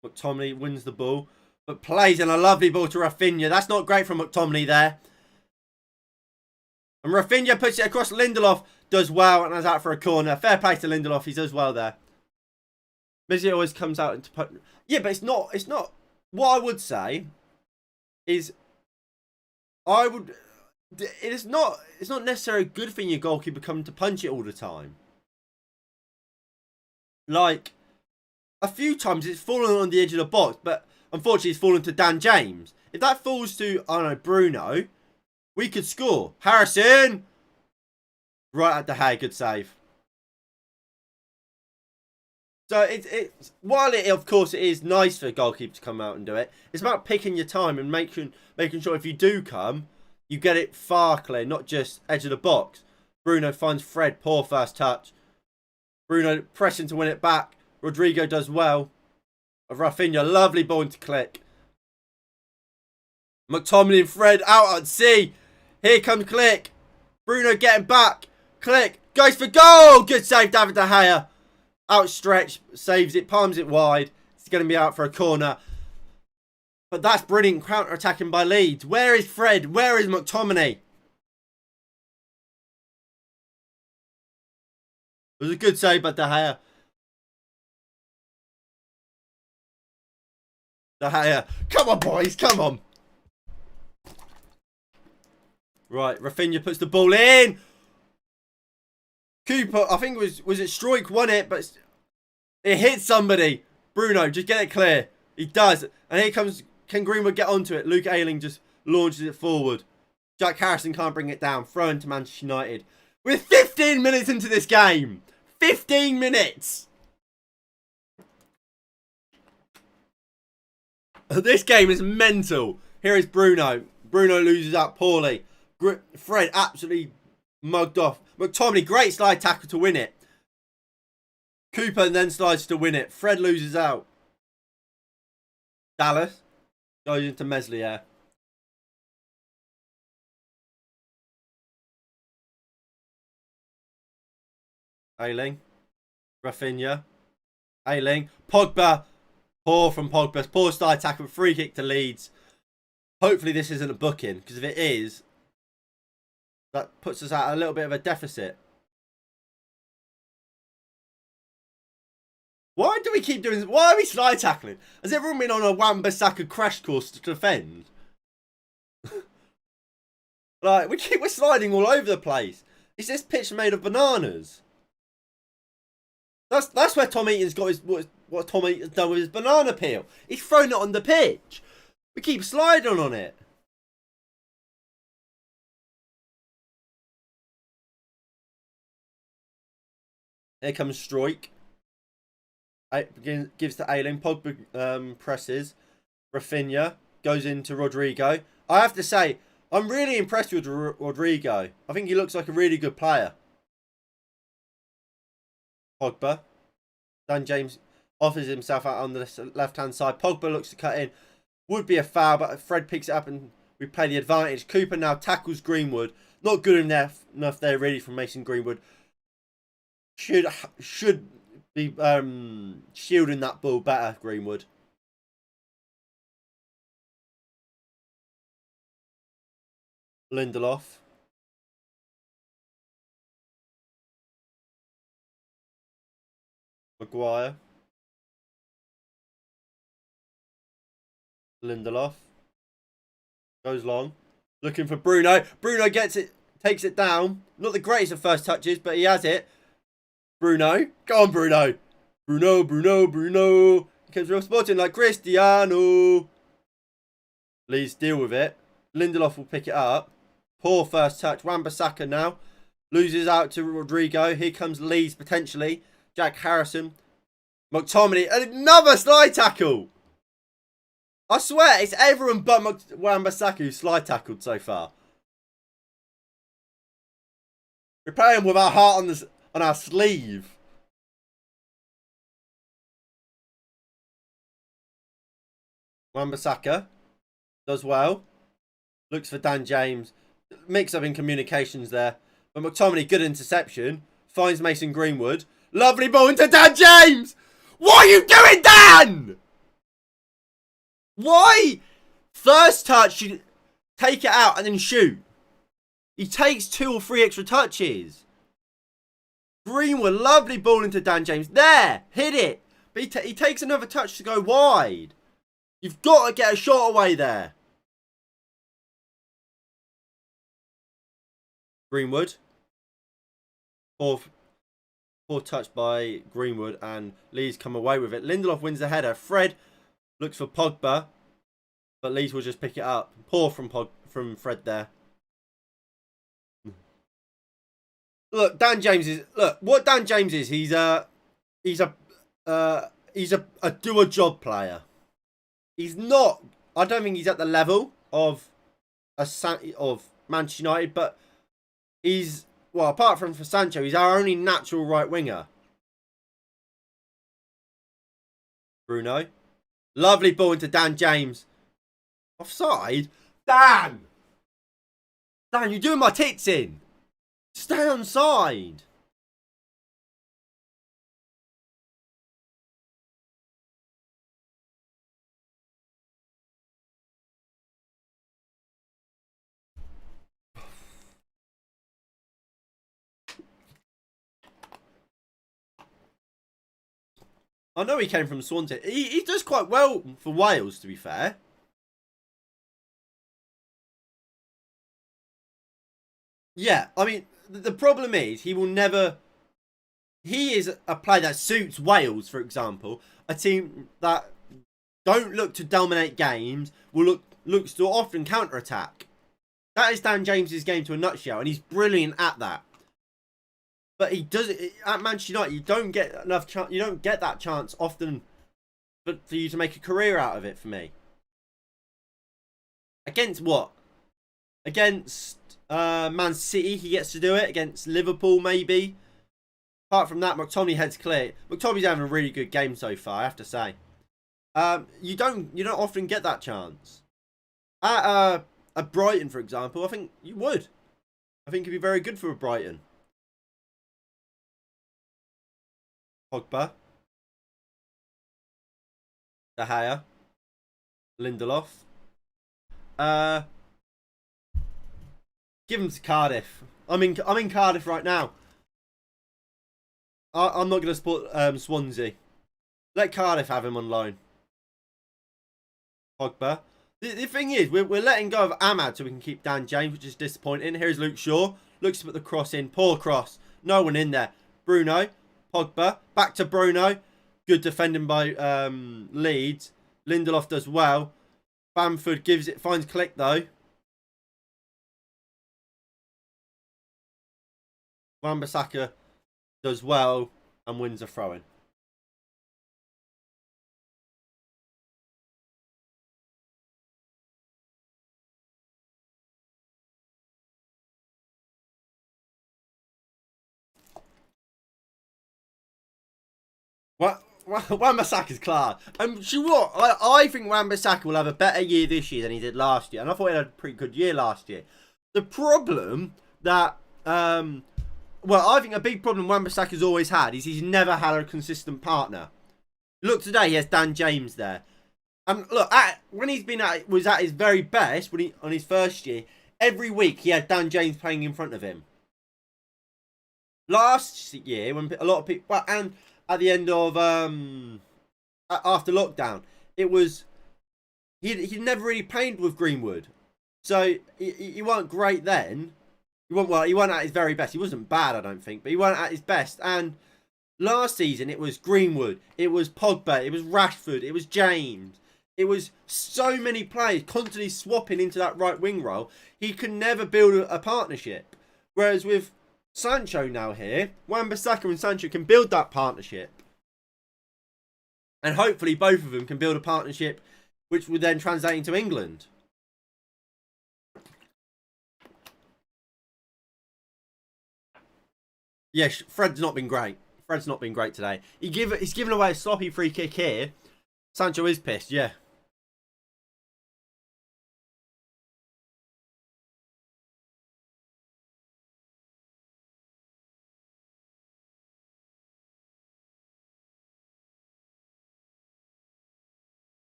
McTominay wins the ball, but plays in a lovely ball to Rafinha. That's not great from McTominay there. And Rafinha puts it across. Lindelof does well and is out for a corner. Fair play to Lindelof. He does well there. Meslier always comes out into put. Yeah, but it's not. What I would say is, it's not necessarily a good thing your goalkeeper coming to punch it all the time. Like, a few times it's fallen on the edge of the box, but unfortunately it's fallen to Dan James. If that falls to, I don't know, Bruno, we could score. Harrison! Right at the hay, good save. So it's while it of course it is nice for a goalkeeper to come out and do it, it's about picking your time and making sure if you do come, you get it far clear, not just edge of the box. Bruno finds Fred, poor first touch. Bruno pressing to win it back. Rodrigo does well. Rafinha, lovely ball into Click. McTominay and Fred out at sea. Here comes Click. Bruno getting back. Click goes for goal. Good save, David De Gea. Outstretched, saves it, palms it wide. It's going to be out for a corner. But that's brilliant counter-attacking by Leeds. Where is Fred? Where is McTominay? It was a good save by De Gea. De Gea. Come on, boys. Come on. Right, Rafinha puts the ball in. Cooper, I think was it Stroik won it, but it hit somebody. Bruno, just get it clear. He does. And here comes, can Greenwood get onto it? Luke Ayling just launches it forward. Jack Harrison can't bring it down. Throw into Manchester United. We're 15 minutes into this game. 15 minutes. This game is mental. Here is Bruno. Bruno loses out poorly. Fred absolutely mugged off. McTominay, great slide tackle to win it. Cooper then slides to win it. Fred loses out. Dallas goes into Meslier. Ayling. Rafinha. Ayling. Pogba. Poor from Pogba. Poor slide tackle. Free kick to Leeds. Hopefully this isn't a booking, because if it is, that puts us at a little bit of a deficit. Why do we keep doing this? Why are we slide tackling? Has everyone been on a Wan-Bissaka crash course to defend? Like, we're sliding all over the place. Is this pitch made of bananas? That's where Tom Eaton's got his what Tom Eaton's done with his banana peel. He's thrown it on the pitch. We keep sliding on it. Here comes Stroik. Gives to Ayling. Pogba presses. Rafinha goes into Rodrigo. I have to say, I'm really impressed with Rodrigo. I think he looks like a really good player. Pogba. Dan James offers himself out on the left-hand side. Pogba looks to cut in. Would be a foul, but Fred picks it up and we play the advantage. Cooper now tackles Greenwood. Not good enough there really from Mason Greenwood. Should be shielding that ball better, Greenwood. Lindelof. Maguire. Lindelof. Goes long. Looking for Bruno. Bruno gets it. Takes it down. Not the greatest of first touches, but he has it. Bruno. Go on, Bruno. Bruno. He comes real sporting like Cristiano. Leeds deal with it. Lindelof will pick it up. Poor first touch. Wan-Bissaka now. Loses out to Rodrigo. Here comes Leeds potentially. Jack Harrison. McTominay. Another slide tackle. I swear, it's everyone but Wan-Bissaka who's slide tackled so far. We're playing with our heart on our sleeve. Wan-Bissaka does well. Looks for Dan James. Mix up in communications there. But McTominay, good interception. Finds Mason Greenwood. Lovely ball into Dan James. What are you doing, Dan? Why? First touch, you take it out and then shoot. He takes 2 or 3 extra touches. Greenwood, lovely ball into Dan James. There, hit it. But he takes another touch to go wide. You've got to get a shot away there. Greenwood. Poor touch by Greenwood, and Leeds come away with it. Lindelof wins the header. Fred looks for Pogba, but Leeds will just pick it up. Poor from Fred there. Look, Dan James is what Dan James is. He's a do a job player. He's not. I don't think he's at the level of Manchester United, but he's, well, apart from for Sancho, he's our only natural right winger. Bruno, lovely ball into Dan James. Offside, Dan, you're doing my tits in. Stay on side. I know he came from Swansea. He does quite well for Wales, to be fair. Yeah, I mean, the problem is he will never. He is a player that suits Wales, for example. A team that don't look to dominate games, looks to often counter-attack. That is Dan James's game to a nutshell, and he's brilliant at that. But he does it at Manchester United. You don't get enough chance. You don't get that chance often for you to make a career out of it. For me, against what? Against Man City, he gets to do it. Against Liverpool, maybe. Apart from that, McTominay heads clear. McTominay's having a really good game so far, I have to say. You don't often get that chance. At Brighton, for example, I think you would. I think he'd be very good for Brighton. Pogba. De Gea. Lindelof. Give him to Cardiff. I'm in Cardiff right now. I'm not going to support Swansea. Let Cardiff have him on loan. Pogba. The thing is, we're letting go of Ahmad so we can keep Dan James, which is disappointing. Here's Luke Shaw. Looks to put the cross in. Poor cross. No one in there. Bruno. Pogba. Back to Bruno. Good defending by Leeds. Lindelof does well. Bamford finds Click though. Wan-Bissaka does well and wins a throw-in. Wan-Bissaka's class. You what? I think Wan-Bissaka will have a better year this year than he did last year. And I thought he had a pretty good year last year. The problem that... well, I think a big problem Wan-Bissaka's always had is he's never had a consistent partner. Look, today he has Dan James there. And look, when he's was at his very best, on his first year, every week he had Dan James playing in front of him. Last year, when a lot of people... Well, and at the end of... after lockdown, it was... He'd never really played with Greenwood. So, he weren't great then. He weren't at his very best. He wasn't bad, I don't think, but he weren't at his best. And last season, it was Greenwood, it was Pogba, it was Rashford, it was James. It was so many players constantly swapping into that right wing role. He could never build a partnership. Whereas with Sancho now here. Wan-Bissaka and Sancho can build that partnership. And hopefully both of them can build a partnership which would then translate into England. Yes, Fred's not been great. Fred's not been great today. He's given away a sloppy free kick here. Sancho is pissed, yeah.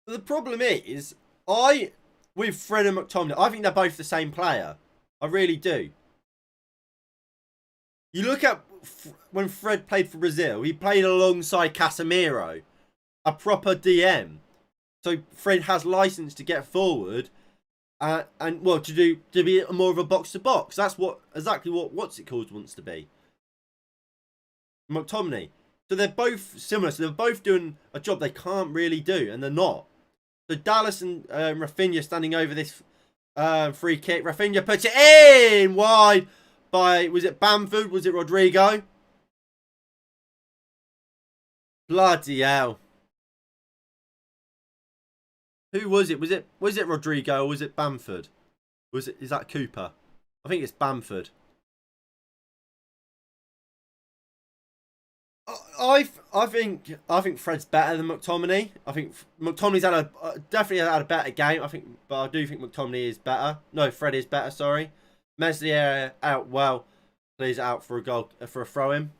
The problem is, with Fred and McTominay, I think they're both the same player. I really do. You look at when Fred played for Brazil, he played alongside Casemiro, a proper DM. So Fred has license to get forward, and well to be more of a box to box. That's exactly what what's it called wants to be. McTominay. So they're both similar. So they're both doing a job they can't really do, and they're not. So Dallas and Rafinha standing over this free kick. Rafinha puts it in wide by, was it Bamford? Was it Rodrigo? Bloody hell. Who was it? Was it Rodrigo or was it Bamford? Is that Cooper? I think it's Bamford. I think Fred's better than McTominay. I think McTominay's definitely had a better game. But I do think McTominay is better. No, Fred is better. Sorry, Meslier out. Well, plays out for a goal for a throw in.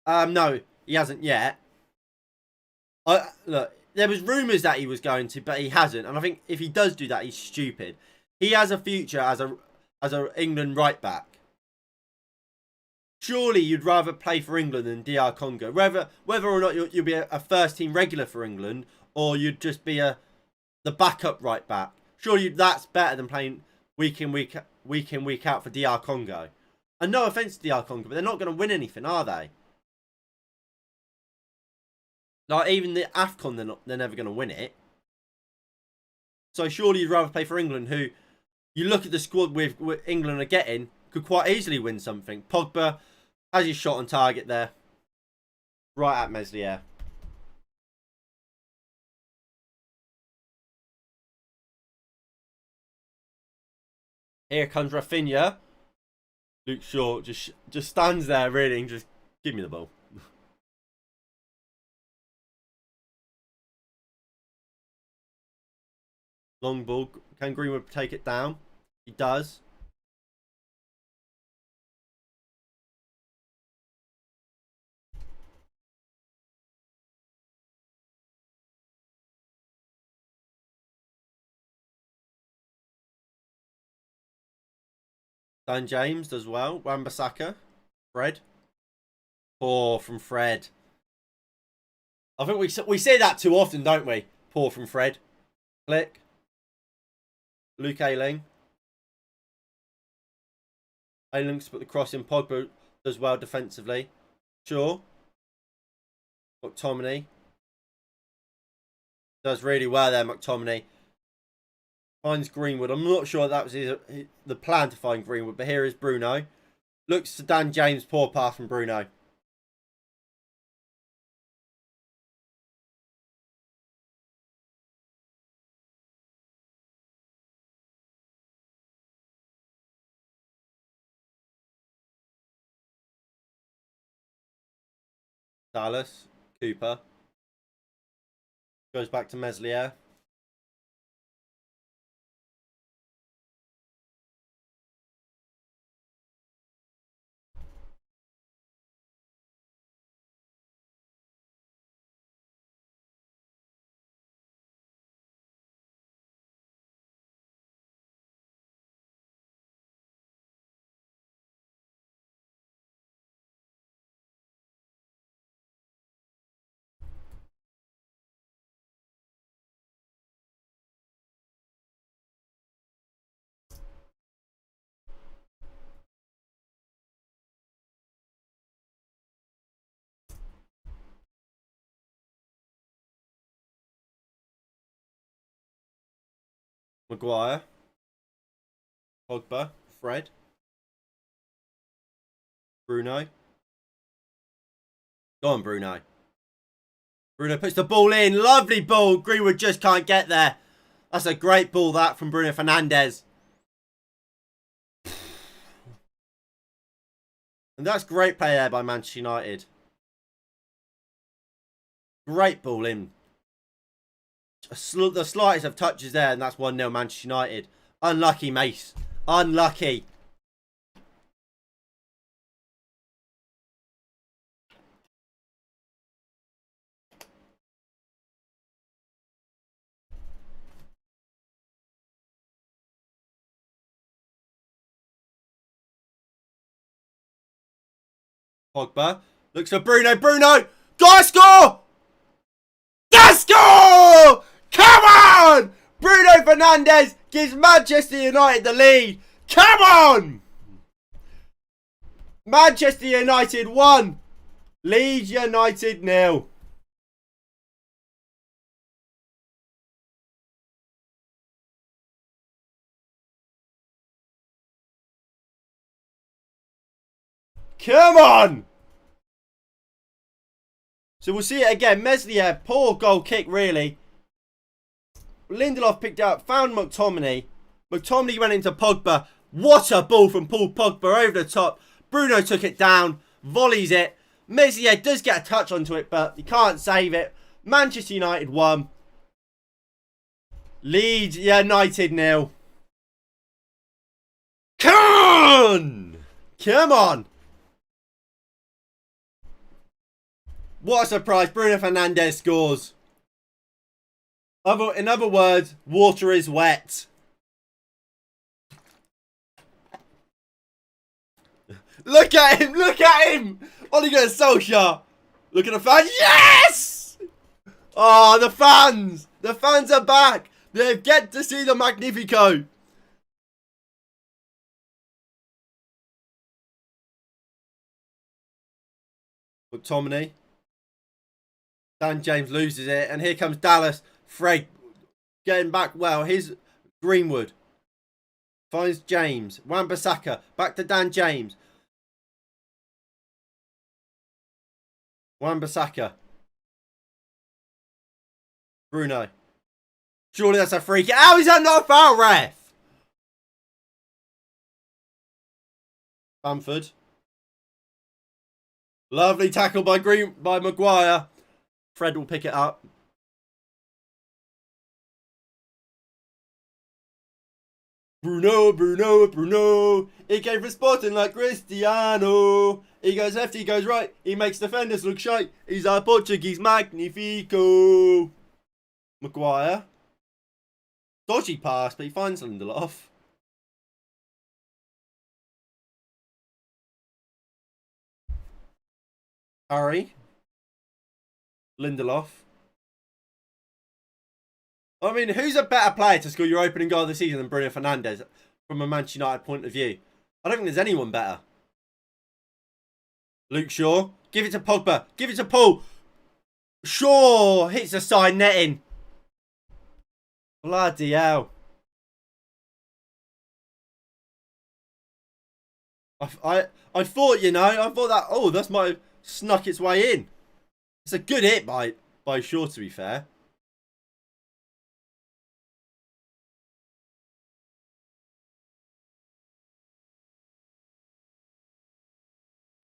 No, he hasn't yet. Look, there was rumours that he was going to, but he hasn't. And I think if he does do that, he's stupid. He has a future as a England right back. Surely you'd rather play for England than DR Congo. Whether or not you'll be a first team regular for England, or you'd just be the backup right back. Surely that's better than playing week in week out for DR Congo. And no offense to DR Congo, but they're not going to win anything, are they? Like even the AFCON, they're never going to win it. So surely you'd rather play for England, who you look at the squad with England are getting, could quite easily win something. Pogba has his shot on target there. Right at Meslier. Here comes Rafinha. Luke Shaw just stands there really and just give me the ball. Long ball. Can Greenwood take it down? He does. Dan James does well. Wan-Bissaka. Fred. Poor from Fred. I think we say that too often, don't we? Poor from Fred. Click. Luke Ayling. Ayling's put the cross in. Pogba does well defensively. Sure. McTominay. Does really well there, McTominay. Finds Greenwood. I'm not sure that was the plan to find Greenwood, but here is Bruno. Looks to Dan James. Poor pass from Bruno. Dallas. Cooper. Goes back to Meslier. Maguire. Pogba. Fred. Bruno. Go on, Bruno. Bruno puts the ball in. Lovely ball. Greenwood just can't get there. That's a great ball, that, from Bruno Fernandes. And that's great play there by Manchester United. Great ball in. The slightest of touches there, and that's 1-0 Manchester United. Unlucky, Mace. Unlucky. Pogba looks for Bruno. Bruno! Gotta score! Gotta score! Come on! Bruno Fernandes gives Manchester United the lead. Come on! Manchester United 1. Leeds United 0. Come on! So we'll see it again. Meslier, poor goal kick, really. Lindelof picked up, found McTominay. McTominay went into Pogba. What a ball from Paul Pogba over the top. Bruno took it down, volleys it. Meslier does get a touch onto it, but he can't save it. Manchester United 1. Leeds United 0. Come on! Come on! What a surprise. Bruno Fernandes scores. In other words, water is wet. Look at him! Look at him! Ole Gunnar Solskjaer. Look at the fans. Yes! Oh, the fans! The fans are back. They've get to see the Magnifico. McTominay. Dan James loses it, and here comes Dallas. Fred getting back well. Here's Greenwood. Finds James. Wan-Bissaka. Back to Dan James. Wan-Bissaka. Bruno. Surely that's a free kick. How is that not a foul, ref? Bamford. Lovely tackle by Maguire. Fred will pick it up. Bruno, Bruno, Bruno. He came from Sporting like Cristiano. He goes left, he goes right. He makes defenders look shy. He's our Portuguese Magnifico. Maguire. Dodgy pass, but he finds Lindelof. Harry. Lindelof. I mean, who's a better player to score your opening goal of the season than Bruno Fernandes from a Manchester United point of view? I don't think there's anyone better. Luke Shaw. Give it to Pogba. Give it to Paul. Shaw hits the side netting. Bloody hell. I thought, you know, I thought that, oh, that might have snuck its way in. It's a good hit by Shaw, to be fair.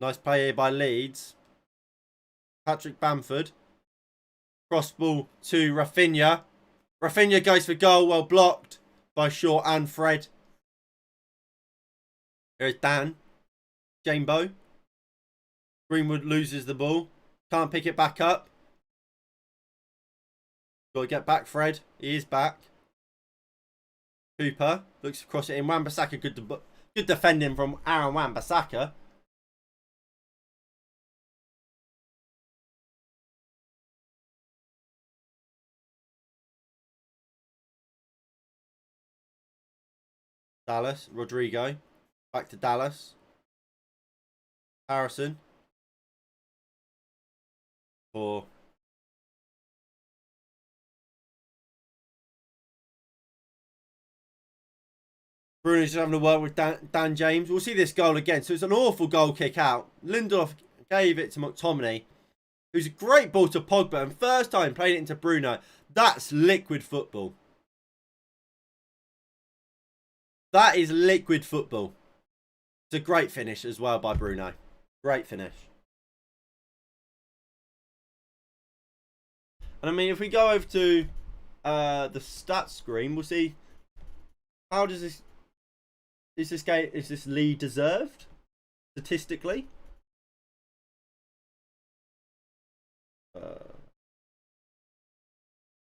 Nice play here by Leeds. Patrick Bamford. Cross ball to Rafinha. Rafinha goes for goal. Well blocked by Shaw and Fred. Here's Dan. Jambo. Greenwood loses the ball. Can't pick it back up. Got to get back, Fred. He is back. Cooper looks across it in. Wan-Bissaka. Good defending from Aaron Wan-Bissaka. Dallas. Rodrigo. Back to Dallas. Harrison. Or Bruno's just having a word with Dan James. We'll see this goal again. So it's an awful goal kick out. Lindelof gave it to McTominay, who's a great ball to Pogba, and first time playing it into Bruno. That's liquid football. That is liquid football. It's a great finish as well by Bruno. Great finish. And I mean, if we go over to the stats screen, we'll see how does this is this lead deserved statistically?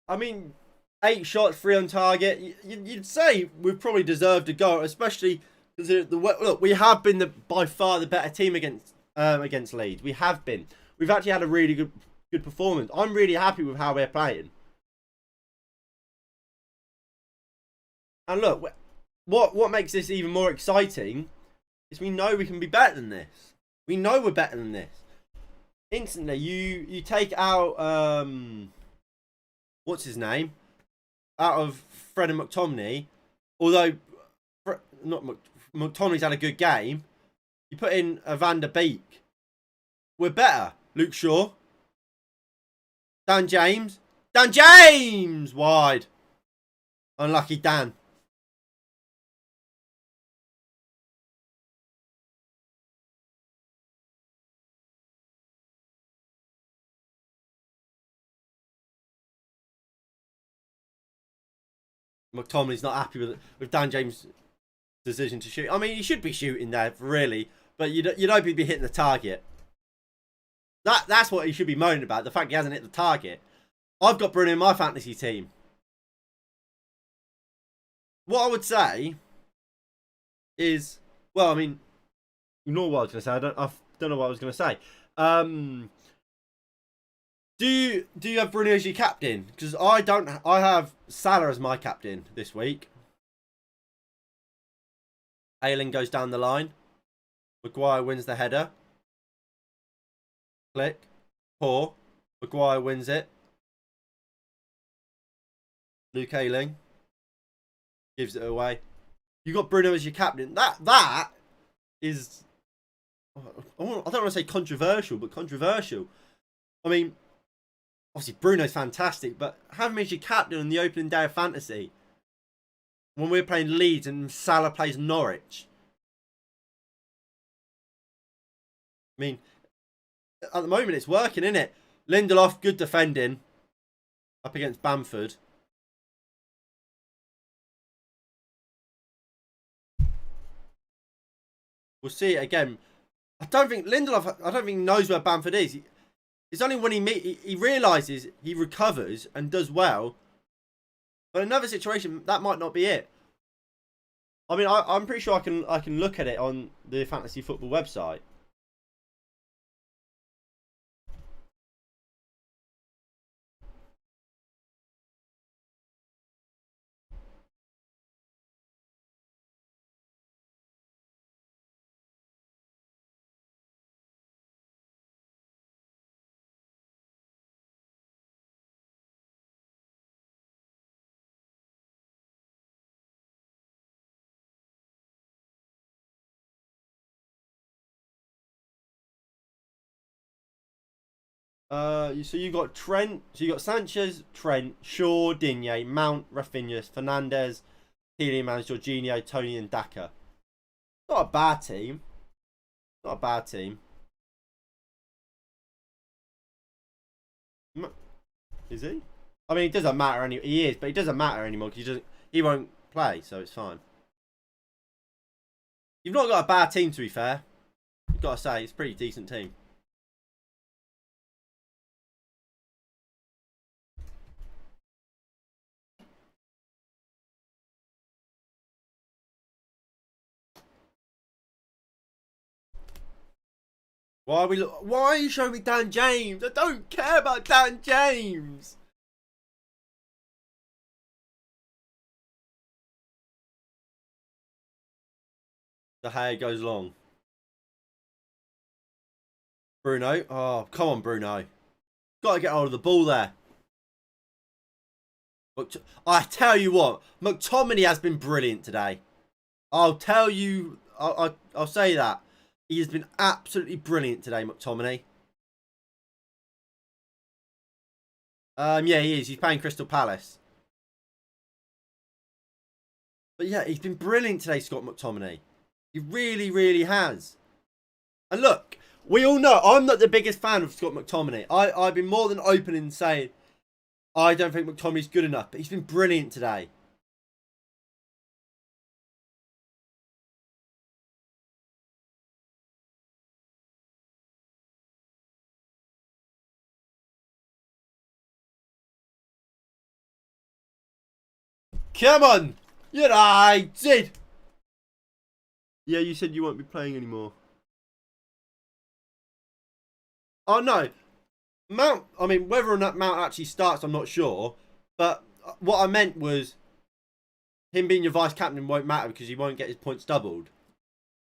I mean, 8 shots, 3 on target. You'd say we've probably deserved a goal, especially because look, we have been by far the better team against Leeds. We have been. We've actually had a really good performance. I'm really happy with how we're playing. And look, what makes this even more exciting is we know we can be better than this. We know we're better than this. Instantly, you take out what's his name out of Fred and McTominay. Although McTominay's had a good game, you put in a Van der Beek. We're better. Luke Shaw, Dan James, wide. Unlucky Dan. McTominay's not happy with Dan James' decision to shoot. I mean, he should be shooting there, really, but you'd hope he'd be hitting the target. That's what he should be moaning about, the fact he hasn't hit the target. I've got Bruno in my fantasy team. What I would say is, well, I mean, you know what I was going to say. I don't know what I was going to say. Do you have Bruno as your captain? Because I don't. I have Salah as my captain this week. Ayling goes down the line. Maguire wins the header. Click. Poor. Maguire wins it. Luke Ayling gives it away. You got Bruno as your captain. That is. I don't want to say controversial, but controversial. I mean, obviously Bruno's fantastic, but have him as your captain on the opening day of fantasy when we're playing Leeds and Salah plays Norwich. I mean, at the moment it's working, isn't it? Lindelof, good defending up against Bamford. We'll see it again. I don't think Lindelof knows where Bamford is. It's only when he realises he recovers and does well. But in another situation, that might not be it. I mean, I'm pretty sure I can look at it on the Fantasy Football website. So you got Trent. So you got Sanchez, Trent, Shaw, Digne, Mount, Rafinha, Fernandez, Tielemans, Jorginho, Tony, and Daka. Not a bad team. Not a bad team. Is he? I mean, it doesn't matter anymore. He is, but it doesn't matter anymore because he won't play, so it's fine. You've not got a bad team, to be fair. You've got to say, it's a pretty decent team. Why are you showing me Dan James? I don't care about Dan James. The hair goes long. Bruno. Oh, come on, Bruno. Got to get hold of the ball there. I tell you what, McTominay has been brilliant today. I'll tell you. I'll say that he has been absolutely brilliant today, McTominay. Yeah, he is. He's playing Crystal Palace. But yeah, he's been brilliant today, Scott McTominay. He really, really has. And look, we all know I'm not the biggest fan of Scott McTominay. I've been more than open in saying I don't think McTominay's good enough, but he's been brilliant today. Come on! United! Yeah, you said you won't be playing anymore. Oh, no. Mount, I mean, whether or not Mount actually starts, I'm not sure. But what I meant was him being your vice captain won't matter because he won't get his points doubled.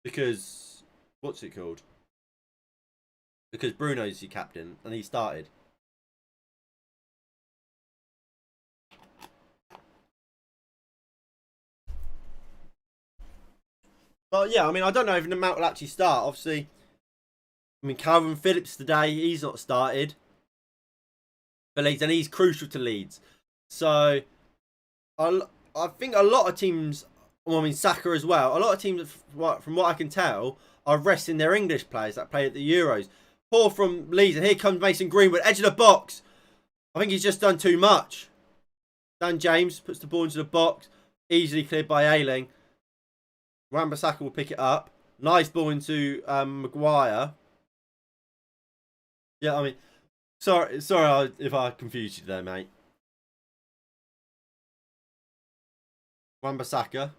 Because, what's it called? Because Bruno's your captain and he started. But yeah, I mean, I don't know if the Mount will actually start. Obviously, I mean, Calvin Phillips today, he's not started for Leeds and he's crucial to Leeds. So, I think a lot of teams, well, I mean, Saka as well, a lot of teams, from what I can tell, are resting their English players that play at the Euros. Poor from Leeds, and here comes Mason Greenwood, edge of the box. I think he's just done too much. Dan James puts the ball into the box, easily cleared by Ayling. Wan-Bissaka will pick it up. Nice ball into Maguire. Yeah, I mean, sorry if I confused you there, mate. Wan-Bissaka.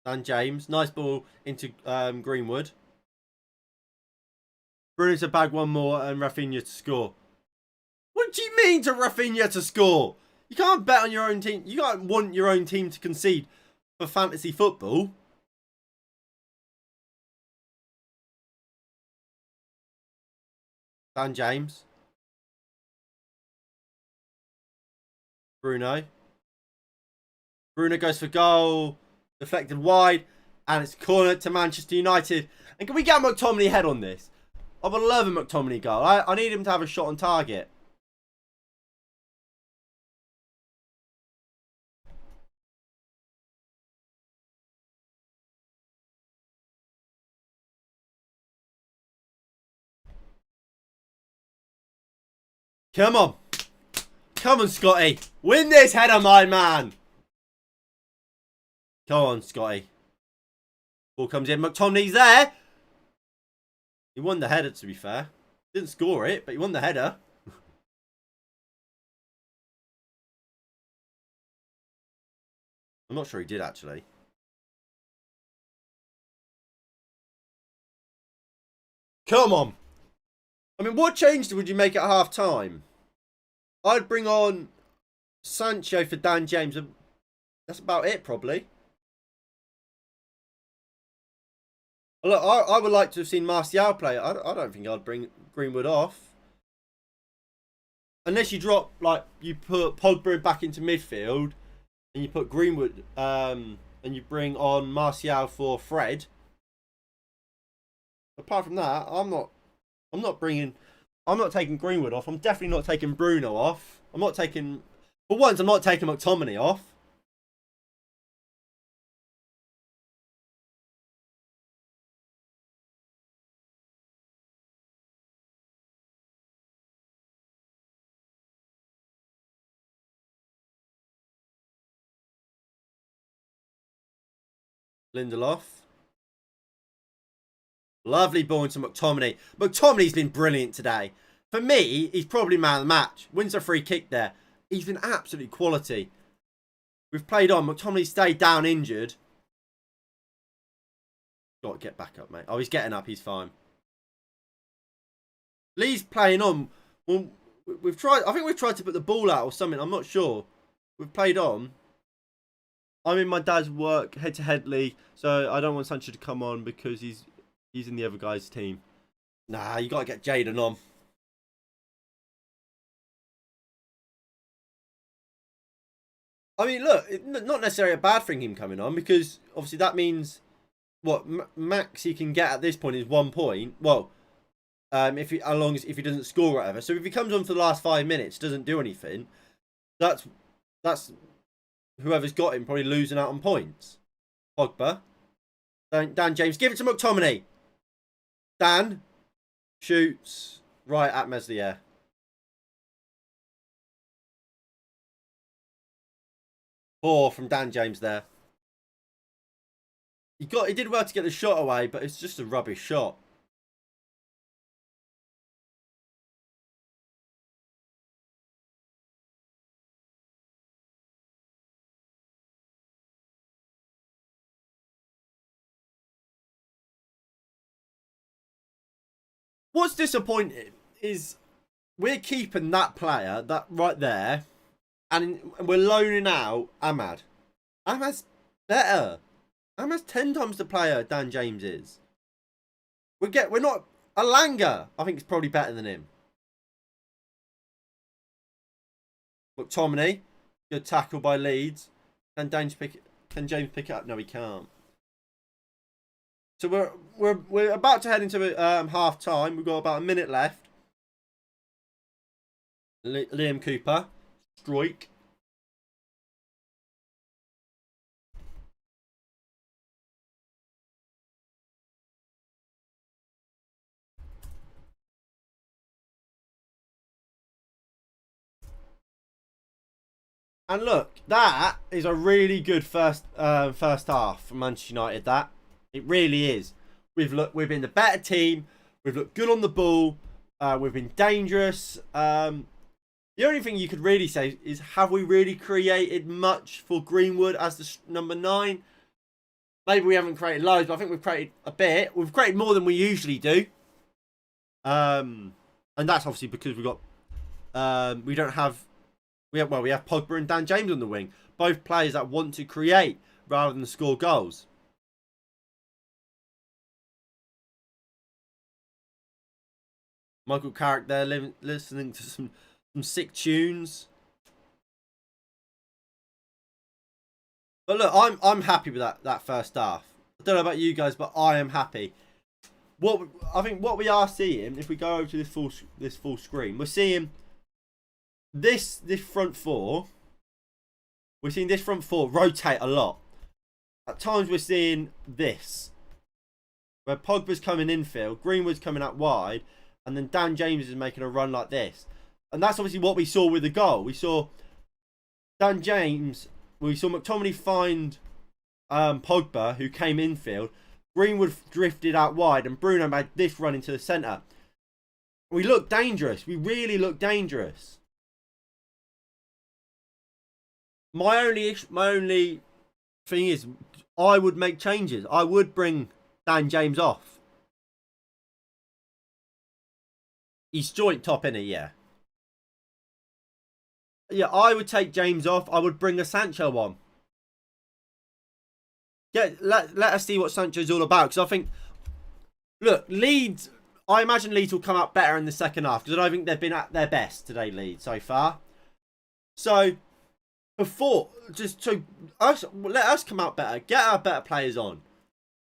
Dan James. Nice ball into Greenwood. Bruno to bag one more and Rafinha to score. What do you mean to Rafinha to score? You can't bet on your own team. You can't want your own team to concede for fantasy football. Dan James. Bruno. Bruno goes for goal. Deflected wide. And it's corner to Manchester United. And can we get McTominay head on this? I would love a McTominay goal. I need him to have a shot on target. Come on. Come on, Scotty. Win this header, my man. Come on, Scotty. Ball comes in. McTominay's there. He won the header, to be fair. Didn't score it, but he won the header. I'm not sure he did, actually. Come on. I mean, what change would you make at half time? I'd bring on Sancho for Dan James. That's about it, probably. Look, I would like to have seen Martial play. I don't think I'd bring Greenwood off. Unless you drop, like, you put Pogba back into midfield and you put Greenwood and you bring on Martial for Fred. Apart from that, I'm not taking Greenwood off. I'm definitely not taking Bruno off. I'm not taking McTominay off. Lindelof. Lovely ball into McTominay. McTominay's been brilliant today. For me, he's probably man of the match. Wins a free kick there. He's been absolutely quality. We've played on. McTominay stayed down injured. Got to get back up, mate. Oh, he's getting up. He's fine. Lee's playing on. Well, we've tried. I think we've tried to put the ball out or something. I'm not sure. We've played on. I'm in my dad's work head-to-head league, so I don't want Sancho to come on because he's in the other guy's team. Nah, you got to get Jaden on. I mean, look, not necessarily a bad thing him coming on because obviously that means what max he can get at this point is 1 point. Well, if he doesn't score or whatever. So if he comes on for the last 5 minutes, doesn't do anything, that's whoever's got him probably losing out on points. Pogba, Dan James, give it to McTominay. Dan shoots right at Meslier. Poor from Dan James there. He did well to get the shot away, but it's just a rubbish shot. What's disappointing is we're keeping that player, that right there, and we're loaning out Ahmad. Ahmad's better. Ahmad's 10 times the player Dan James is. We're not Alanga. I think it's probably better than him. McTominay, good tackle by Leeds. Can James pick it up? No, he can't. So we're about to head into half time. We've got about a minute left. Liam Cooper, strike. And look, that is a really good first half for Manchester United. That it really is. We've been the better team. We've looked good on the ball. We've been dangerous. The only thing you could really say is, have we really created much for Greenwood as the number 9? Maybe we haven't created loads, but I think we've created a bit. We've created more than we usually do. And that's obviously because we have Pogba and Dan James on the wing. Both players that want to create rather than score goals. Michael Carrick there listening to some sick tunes. But look, I'm happy with that first half. I don't know about you guys, but I am happy. I think what we are seeing, if we go over to this full screen, we're seeing this front four. We're seeing this front four rotate a lot. At times we're seeing this, where Pogba's coming infield, Greenwood's coming out wide, and then Dan James is making a run like this. And that's obviously what we saw with the goal. We saw Dan James, we saw McTominay find Pogba, who came infield. Greenwood drifted out wide, and Bruno made this run into the centre. We looked dangerous. We really looked dangerous. My only thing is, I would make changes. I would bring Dan James off. He's joint top, innit? Yeah. Yeah, I would take James off. I would bring a Sancho on. Yeah, let us see what Sancho's all about. Because I think, look, Leeds, I imagine Leeds will come out better in the second half. Because I don't think they've been at their best today, Leeds, so far. So, let us come out better. Get our better players on.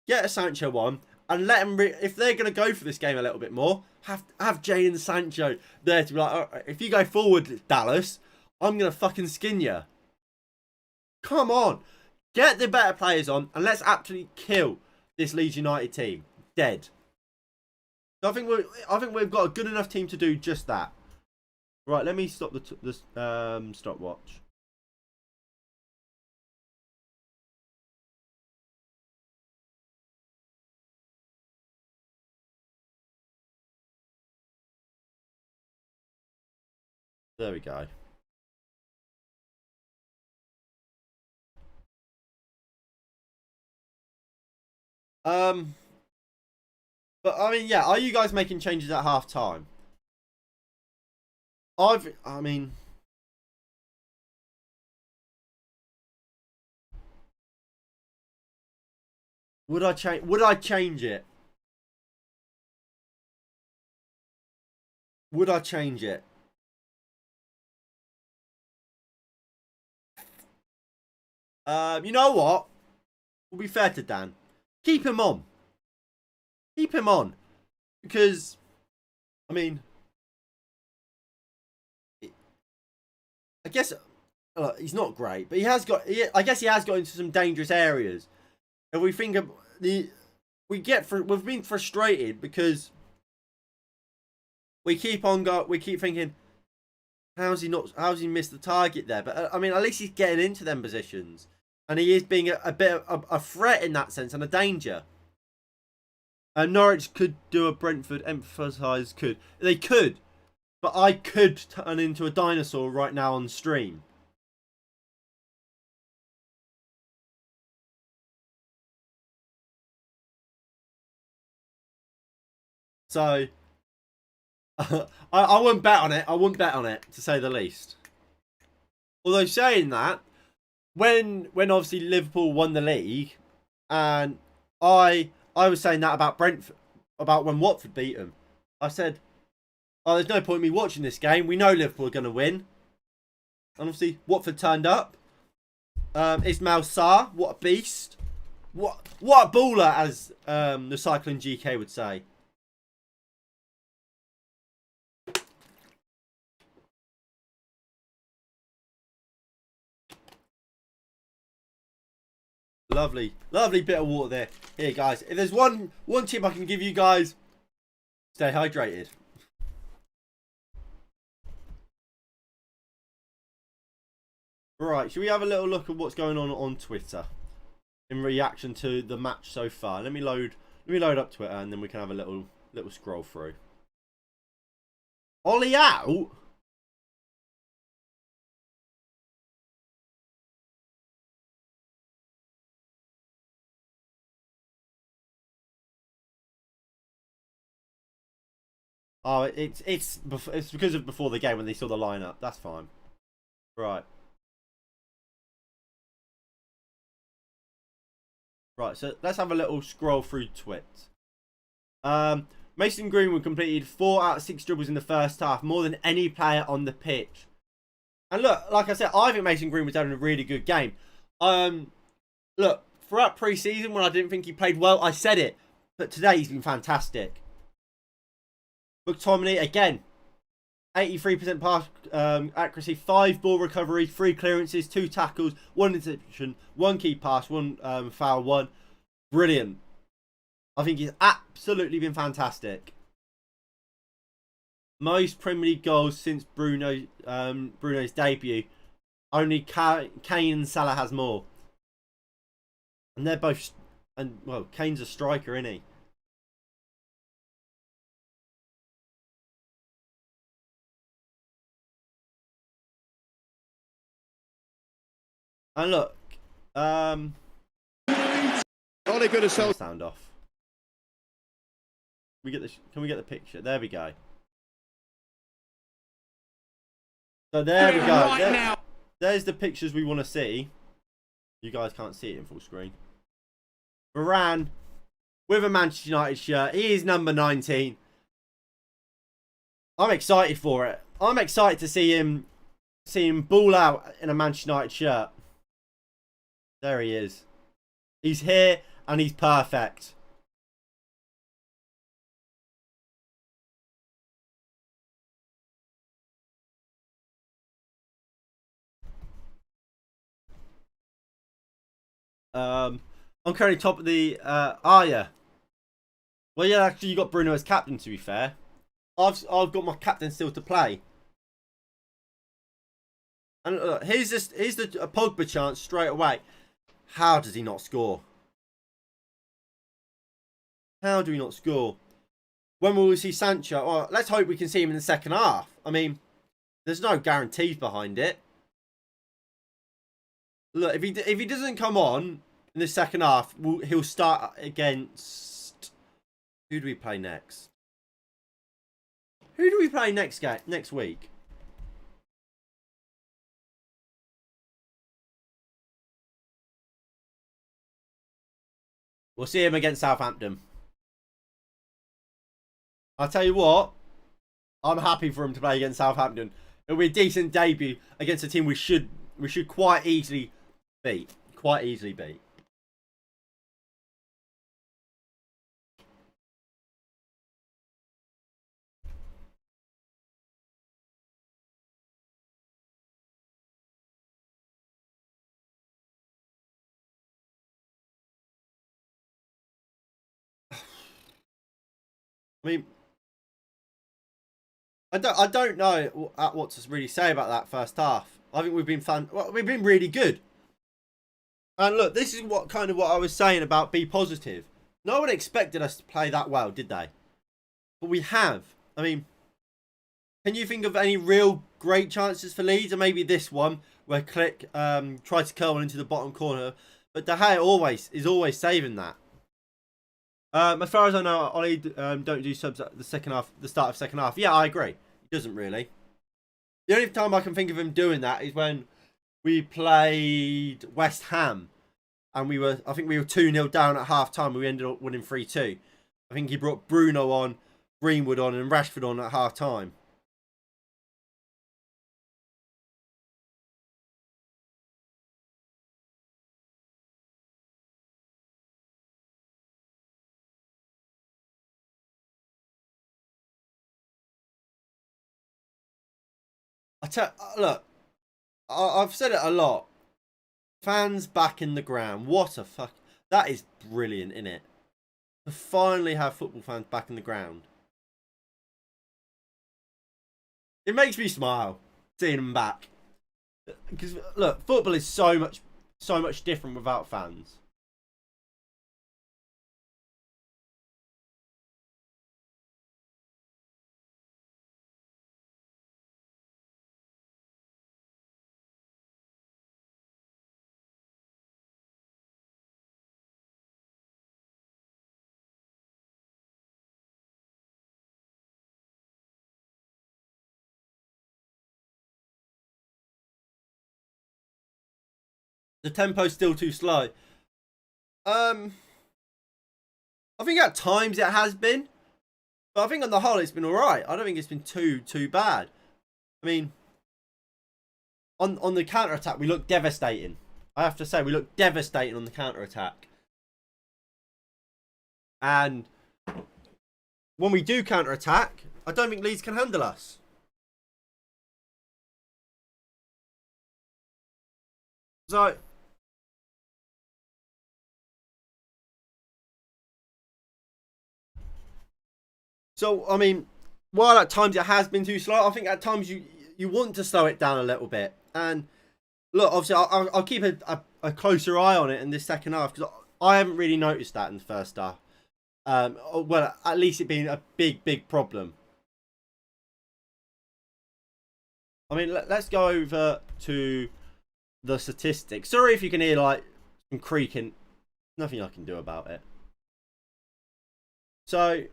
Get a Sancho on. And let them, if they're going to go for this game a little bit more, have Jadon Sancho there to be like, oh, if you go forward, Dallas, I'm going to fucking skin you. Come on. Get the better players on and let's absolutely kill this Leeds United team. Dead. So I think we've got a good enough team to do just that. Right, let me stop the stopwatch. There we go. But I mean, yeah, are you guys making changes at half time? I mean, would I change it? Would I change it? You know what? We'll be fair to Dan. keep him on. Keep him on. Because, I mean, I guess he's not great, but he has got. I guess he has got into some dangerous areas. And we think of we've been frustrated because we keep thinking, how's he missed the target there? But I mean, at least he's getting into them positions, and he is being a bit of a threat in that sense and a danger. Norwich could do a Brentford. Emphasise could. They could. But I could turn into a dinosaur right now on stream. So, I wouldn't bet on it. I wouldn't bet on it, to say the least. Although saying that, when obviously Liverpool won the league, and I was saying that about Brentford, about when Watford beat them. I said, oh, there's no point in me watching this game. We know Liverpool are going to win. And obviously, Watford turned up. Ismail Sarr, what a beast. What a baller, as the Cycling GK would say. Lovely bit of water there. Here, guys. If there's one tip I can give you guys, stay hydrated. Right, should we have a little look at what's going on Twitter in reaction to the match so far? Let me load up Twitter and then we can have a little scroll through. Ollie out? Oh, it's because of before the game when they saw the lineup. That's fine. Right. Right, so let's have a little scroll through twits. Mason Greenwood completed 4 out of 6 dribbles in the first half, more than any player on the pitch. And look, like I said, I think Mason Greenwood's having a really good game. Look, throughout pre-season when I didn't think he played well, I said it. But today he's been fantastic. McTominay, again, 83% pass accuracy, 5 ball recovery, 3 clearances, 2 tackles, 1 interception, 1 key pass, 1 foul, 1. Brilliant. I think he's absolutely been fantastic. Most Premier League goals since Bruno's debut. Only Kane and Salah has more. And they're both... And, well, Kane's a striker, isn't he? And look, Ollie could have sold sound off. Can we get the picture? There we go. So there we go. There's the pictures we want to see. You guys can't see it in full screen. Varane with a Manchester United shirt. He is number 19. I'm excited for it. I'm excited to see him ball out in a Manchester United shirt. There he is. He's here and he's perfect. I'm currently top of the yeah. Well, yeah, actually you got Bruno as captain, to be fair. I've got my captain still to play. And here's the Pogba chance straight away. How does he not score? How do we not score? When will we see Sancho? Well, let's hope we can see him in the second half. I mean, there's no guarantees behind it. Look, if he doesn't come on in the second half, he'll start against... Who do we play next? Who do we play next week? We'll see him against Southampton. I'll tell you what, I'm happy for him to play against Southampton. It'll be a decent debut against a team we should quite easily beat. I mean, I don't know what to really say about that first half. I think we've been we've been really good. And look, this is what I was saying about be positive. No one expected us to play that well, did they? But we have. I mean, can you think of any real great chances for Leeds? Or maybe this one where Click tried to curl one into the bottom corner, but De Gea is always saving that. As far as I know, Ollie don't do subs at the second half, the start of second half. Yeah, I agree. He doesn't really. The only time I can think of him doing that is when we played West Ham, and I think we were 2-0 down at half time. We ended up winning 3-2. I think he brought Bruno on, Greenwood on, and Rashford on at half time. Look, I've said it a lot. Fans back in the ground. What a fuck. That is brilliant, isn't it? To finally have football fans back in the ground. It makes me smile seeing them back. Because look, football is so much different without fans. The tempo's still too slow. I think at times it has been, but I think on the whole it's been all right. I don't think it's been too bad. I mean, on the counter attack we look devastating. I have to say we look devastating on the counter attack. And when we do counter attack, I don't think Leeds can handle us. So I mean, while at times it has been too slow, I think at times you want to slow it down a little bit. And look, obviously, I'll keep a closer eye on it in this second half because I haven't really noticed that in the first half. Well, at least it being a big problem. I mean, let's go over to the statistics. Sorry if you can hear like some creaking. Nothing I can do about it. So,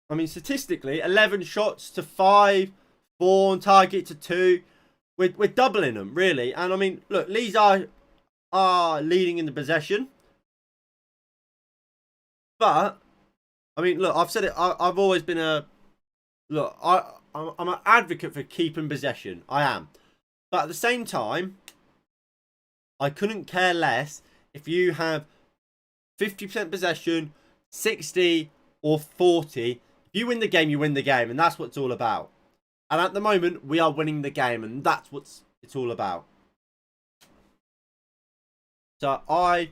I mean, statistically, 11 shots to 5, 4 on target to 2. We're doubling them, really. And I mean, look, Leeds are leading in the possession. But, I mean, look, I've said it. I've always been look, I'm an advocate for keeping possession. I am. But at the same time, I couldn't care less if you have 50% possession, 60 or 40. If you win the game, you win the game. And that's what it's all about. And at the moment, we are winning the game. And that's what it's all about. So I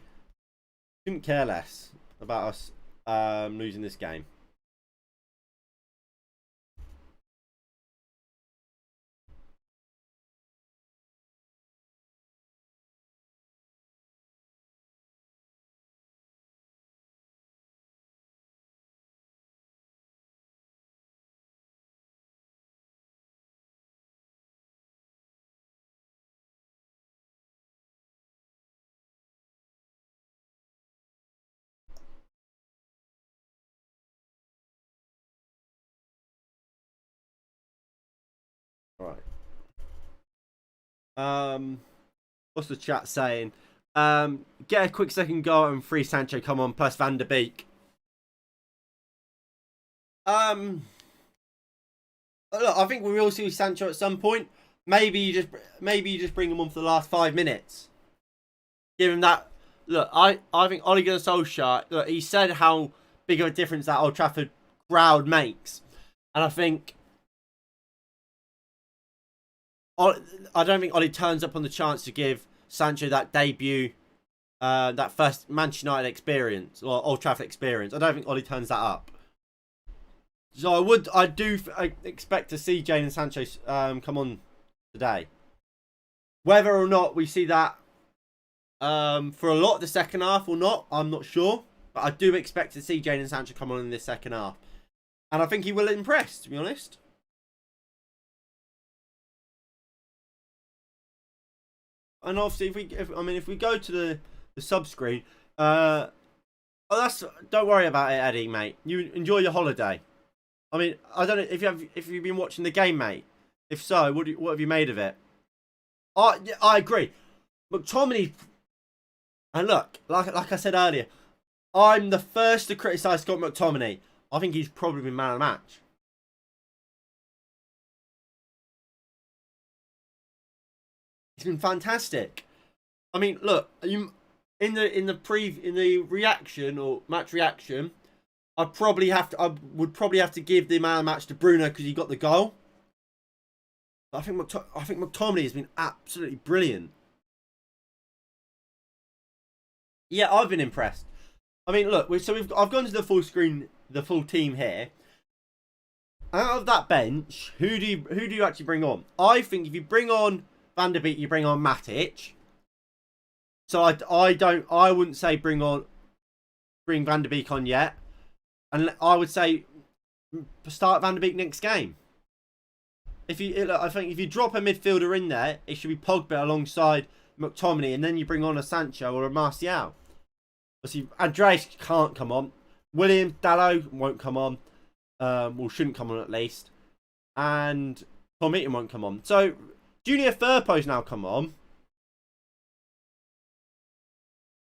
couldn't care less about us losing this game. All right. What's the chat saying? Get a quick second goal and free Sancho. Come on, plus Van der Beek. Look, I think we will see Sancho at some point. Maybe you just bring him on for the last 5 minutes. Give him that. Look, I think Ole Gunnar Solskjaer. Look, he said how big of a difference that Old Trafford crowd makes, and I think I don't think Ollie turns up on the chance to give Sancho that debut that first Manchester United experience or Old Trafford experience. I don't think Ollie turns that up. So I expect to see Jadon Sancho come on today. Whether or not we see that for a lot of the second half or not, I'm not sure. But I do expect to see Jadon Sancho come on in this second half. And I think he will impress, to be honest. And obviously, if we go to the sub screen, don't worry about it, Eddie, mate. You enjoy your holiday. I mean, I don't know if you've been watching the game, mate. If so, what have you made of it? I agree. McTominay, and look, like I said earlier, I'm the first to criticise Scott McTominay. I think he's probably been man of the match. He's been fantastic. I mean, look, in the reaction or match reaction, I would probably have to give the man of the match to Bruno because he got the goal. But I think McTominay has been absolutely brilliant. Yeah, I've been impressed. I mean, look, I've gone to the full screen, the full team here. Out of that bench, who do you actually bring on? I think if you bring on Van der Beek, you bring on Matic. So I wouldn't say bring Van der Beek on yet, and I would say start Van der Beek next game. I think if you drop a midfielder in there, it should be Pogba alongside McTominay, and then you bring on a Sancho or a Martial. Obviously, Andreas can't come on. William Dalot won't come on. Well, shouldn't come on at least. And Tom Eaton won't come on. So Junior Firpo's now come on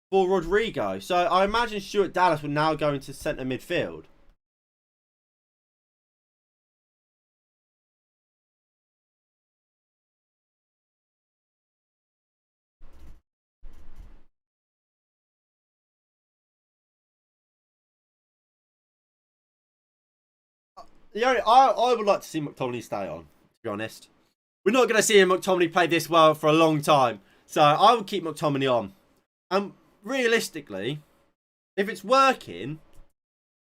for Rodrigo. So I imagine Stuart Dallas will now go into centre midfield. I would like to see McTominay stay on, to be honest. We're not going to see McTominay play this well for a long time. So I would keep McTominay on. And realistically, if it's working,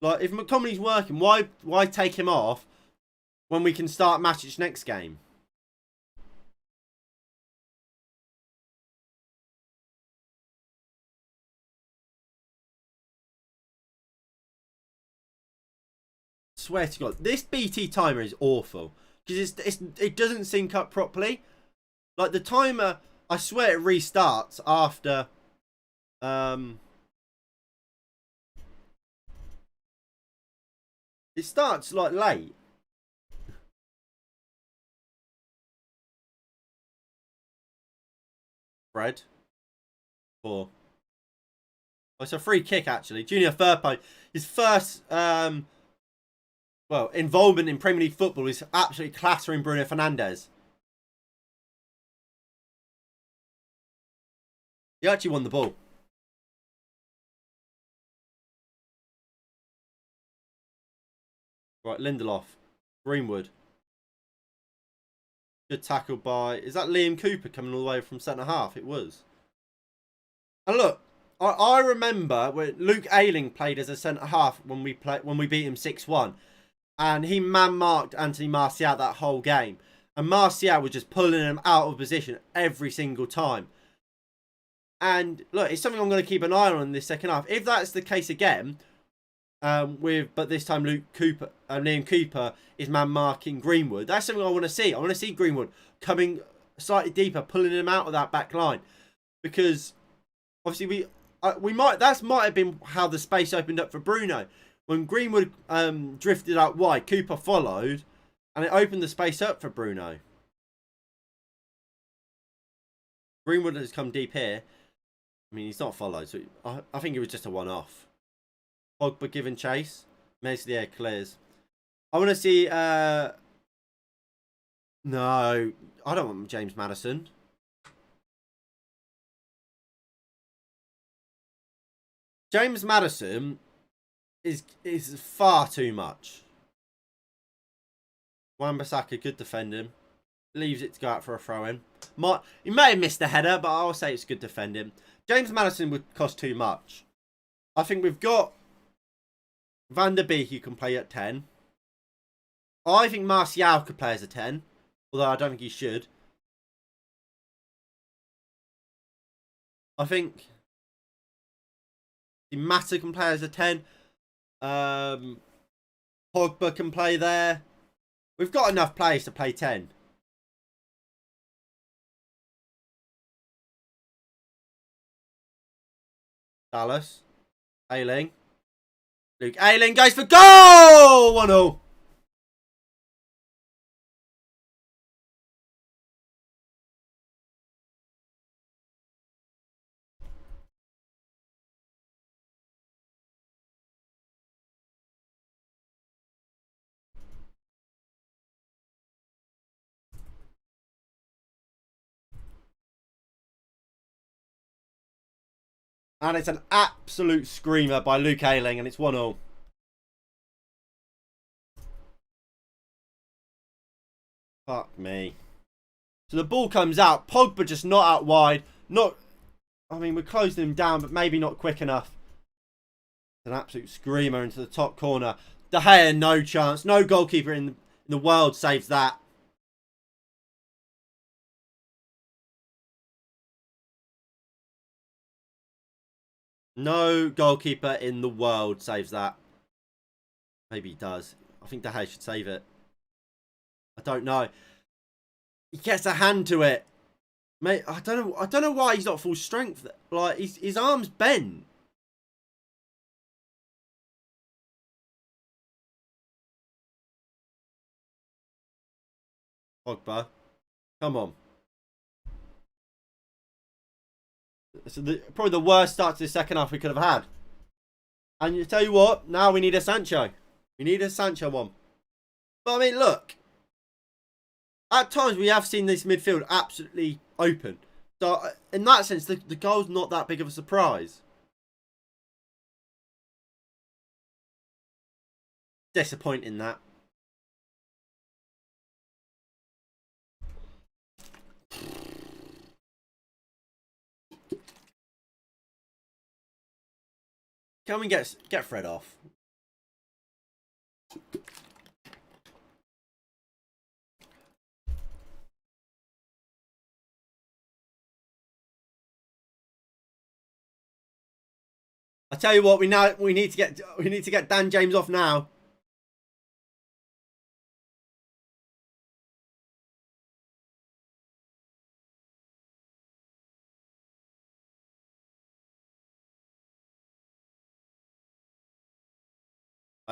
like if McTominay's working, why take him off when we can start Matic next game? Swear to God, this BT timer is awful because it doesn't sync up properly. Like the timer, I swear it restarts after. It starts like late. Fred. 4. Oh, it's a free kick actually. Junior Firpo, his first involvement in Premier League football is absolutely clattering Bruno Fernandes. He actually won the ball. Right, Lindelof. Greenwood. Good tackle by... Is that Liam Cooper coming all the way from centre half? It was. And look, I remember when Luke Ayling played as a centre half when we beat him 6-1. And he man-marked Anthony Martial that whole game. And Martial was just pulling him out of position every single time. And look, it's something I'm going to keep an eye on in this second half. If that's the case again, but this time Liam Cooper is man-marking Greenwood. That's something I want to see. I want to see Greenwood coming slightly deeper, pulling him out of that back line. Because obviously that might have been how the space opened up for Bruno. When Greenwood drifted out wide, Cooper followed, and it opened the space up for Bruno. Greenwood has come deep here. I mean, he's not followed, so I think it was just a one-off. Pogba giving chase. Meslier clears. I want to see... No, I don't want James Maddison. James Maddison is far too much. Wan-Bissaka, good defending. Leaves it to go out for a throw-in. He may have missed the header, but I'll say it's good defending. James Maddison would cost too much. I think we've got Van der Beek who can play at 10. I think Martial could play as a 10. Although I don't think he should. I think Mata can play as a 10. Pogba can play there. We've got enough players to play 10. Dallas. Ayling. Luke Ayling goes for goal! 1-0. And it's an absolute screamer by Luke Ayling, and it's 1-0. Fuck me. So the ball comes out. Pogba just not out wide. I mean, we're closing him down, but maybe not quick enough. An absolute screamer into the top corner. De Gea, no chance. No goalkeeper in the world saves that. No goalkeeper in the world saves that. Maybe he does. I think De Gea should save it. I don't know. He gets a hand to it. Mate, I don't know why he's not full strength. Like his arms bent. Pogba. Come on. So probably the worst start to the second half we could have had. And you tell you what, now we need a Sancho. We need a Sancho one. But I mean, look. At times we have seen this midfield absolutely open. So in that sense, the goal's not that big of a surprise. Disappointing that. Can we get Fred off? I tell you what, we need to get Dan James off now.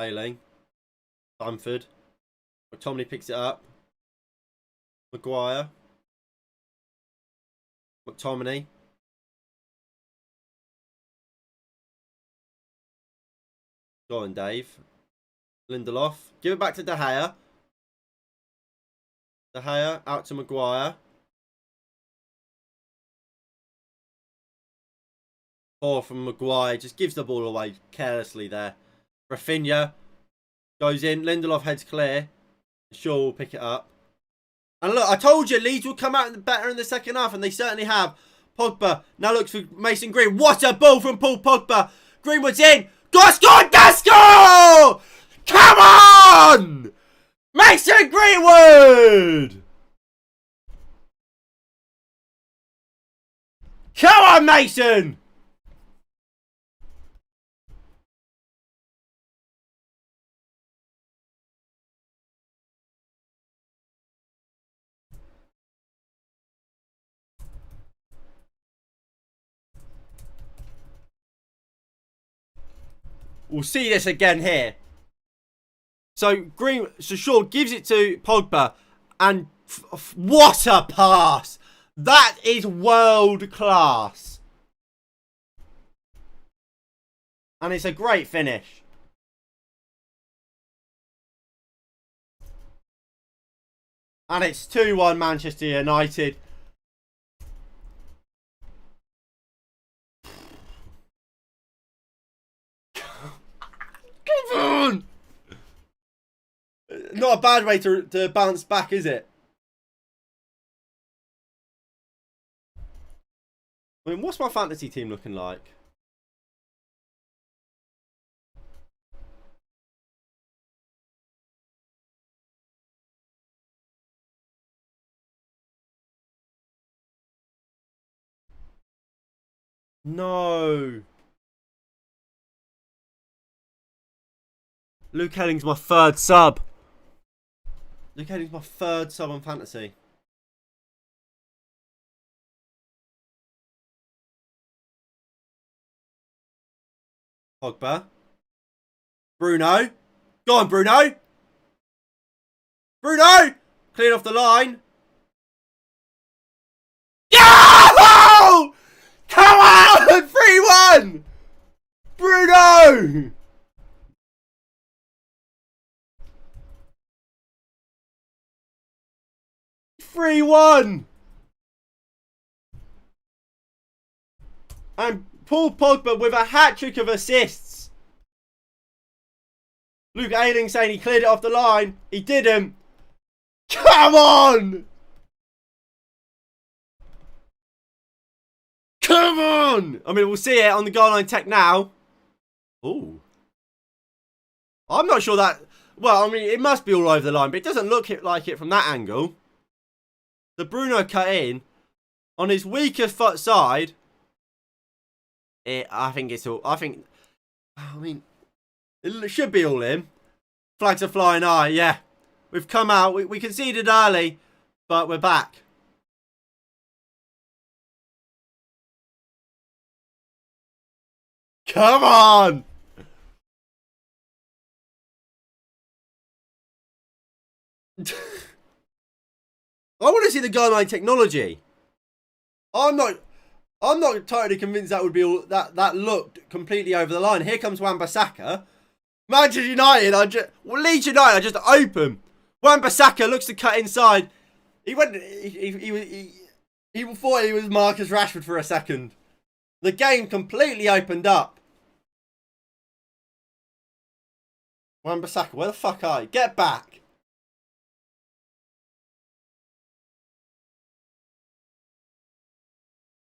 Ayling. Bamford. McTominay picks it up. Maguire. McTominay. Go on, Dave. Lindelof. Give it back to De Gea. De Gea out to Maguire. Poor from Maguire. Just gives the ball away carelessly there. Rafinha goes in. Lindelof heads clear. Shaw will pick it up. And look, I told you Leeds would come out better in the second half, and they certainly have. Pogba now looks for Mason Green. What a ball from Paul Pogba. Greenwood's in. Gasco! Come on! Mason Greenwood! Come on, Mason! We'll see this again here. So Shaw gives it to Pogba, and what a pass! That is world class, and it's a great finish. And it's 2-1 Manchester United. Come on! Not a bad way to bounce back, is it? I mean, what's my fantasy team looking like? No. Luke Helling's my third sub. Luke Helling's my third sub on fantasy. Pogba. Bruno. Go on, Bruno. Bruno! Clean off the line. Yeah! Come on! 3-1! Bruno! Three one, and Paul Pogba with a hat-trick of assists. Luke Ayling saying he cleared it off the line. He didn't. Come on! Come on! I mean, we'll see it on the goal line tech now. Ooh. I'm not sure that... Well, I mean, it must be all over the line, but it doesn't look like it from that angle. The Bruno cut in on his weaker foot side. I think it's all... I mean, it should be all in. Flags are flying high, yeah. We've come out. We conceded early, but we're back. Come on! I want to see the goal line technology. I'm not totally convinced that would be all that looked completely over the line. Here comes Wan-Bissaka. Manchester United, Leeds United are just open. Wan-Bissaka looks to cut inside. He went. He thought he was Marcus Rashford for a second. The game completely opened up. Wan-Bissaka, where the fuck are you? Get back.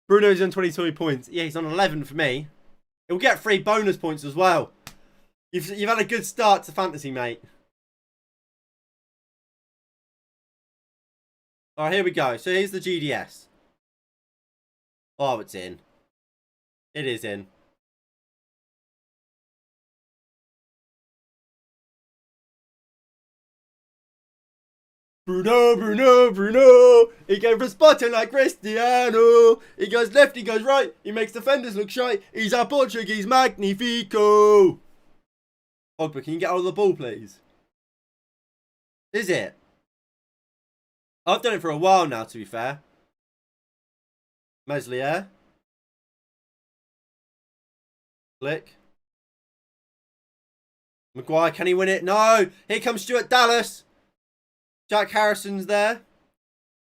Bruno's on 22 points. Yeah, he's on 11 for me. He'll get 3 bonus points as well. You've had a good start to fantasy, mate. Alright, here we go. So here's the GDS. Oh, it's in. It is in. Bruno. He came from spotting like Cristiano. He goes left, he goes right. He makes defenders look shy. He's a Portuguese magnifico. Pogba, can you get out of the ball, please? Is it? I've done it for a while now, to be fair. Meslier. Flick. Maguire, can he win it? No. Here comes Stuart Dallas. Jack Harrison's there.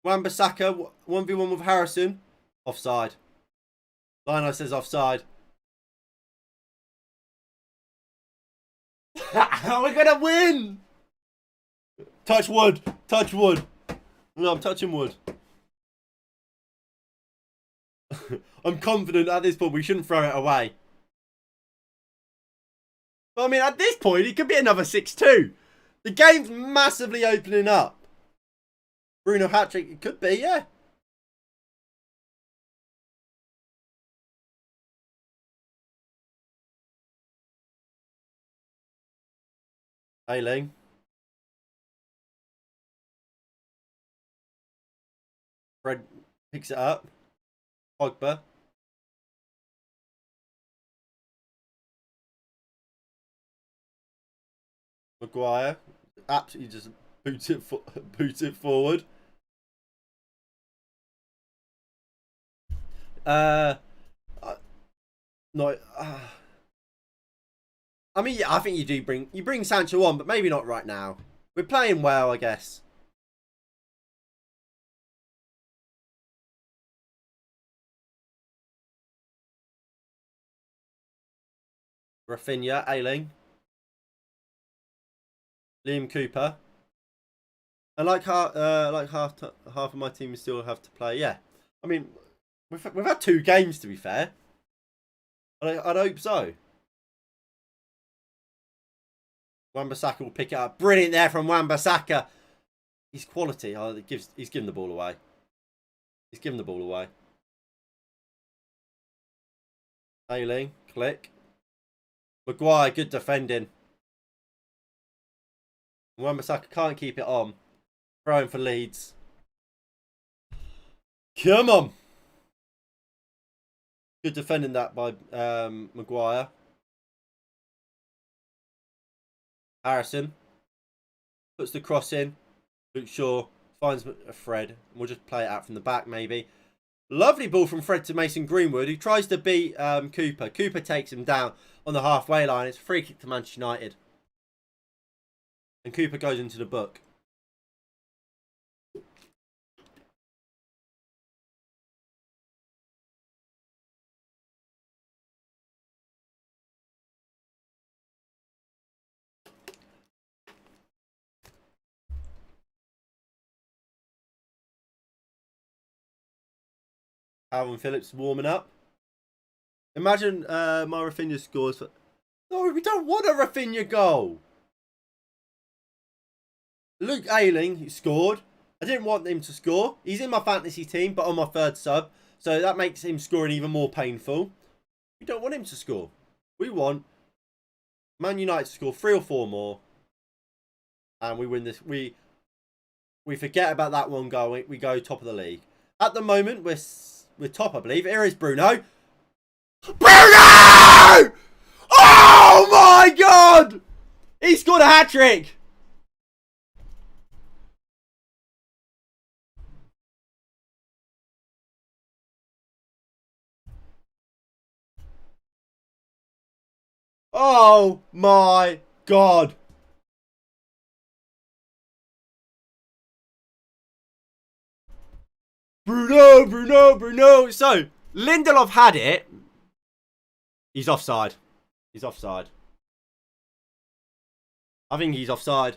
Wan-Bissaka, 1v1 with Harrison. Offside. Lino says offside. We're going to win! Touch wood. Touch wood. No, I'm touching wood. I'm confident at this point we shouldn't throw it away. But I mean, at this point, it could be another 6-2. The game's massively opening up. Bruno hat-trick, it could be, yeah. Ayling. Fred picks it up. Pogba. Maguire. Absolutely just boots it forward. No. I mean, yeah, I think you bring Sancho on, but maybe not right now. We're playing well, I guess. Rafinha, Ayling, Liam Cooper. And half of my team still have to play. Yeah, I mean, We've had 2 games, to be fair. I'd hope so. Wan-Bissaka will pick it up. Brilliant there from Wan-Bissaka. He's quality. Oh, he's giving the ball away. He's giving the ball away. Ailing, click. Maguire, good defending. Wan-Bissaka can't keep it on. Throwing for Leeds. Come on. Good defending that by Maguire. Harrison puts the cross in. Luke Shaw finds Fred. We'll just play it out from the back, maybe. Lovely ball from Fred to Mason Greenwood, who tries to beat Cooper. Cooper takes him down on the halfway line. It's a free kick to Manchester United. And Cooper goes into the book. Alvin Phillips warming up. Imagine my Rafinha scores. No, we don't want a Rafinha goal. Luke Ayling scored. I didn't want him to score. He's in my fantasy team, but on my 3rd sub. So that makes him scoring even more painful. We don't want him to score. We want Man United to score 3 or 4 more. And we win this. We forget about that one goal. We go top of the league. At the moment, we're top, I believe. Here is Bruno. Bruno! Oh my God! He scored a hat-trick! Oh my God! Bruno! So, Lindelof had it. He's offside. He's offside. I think he's offside.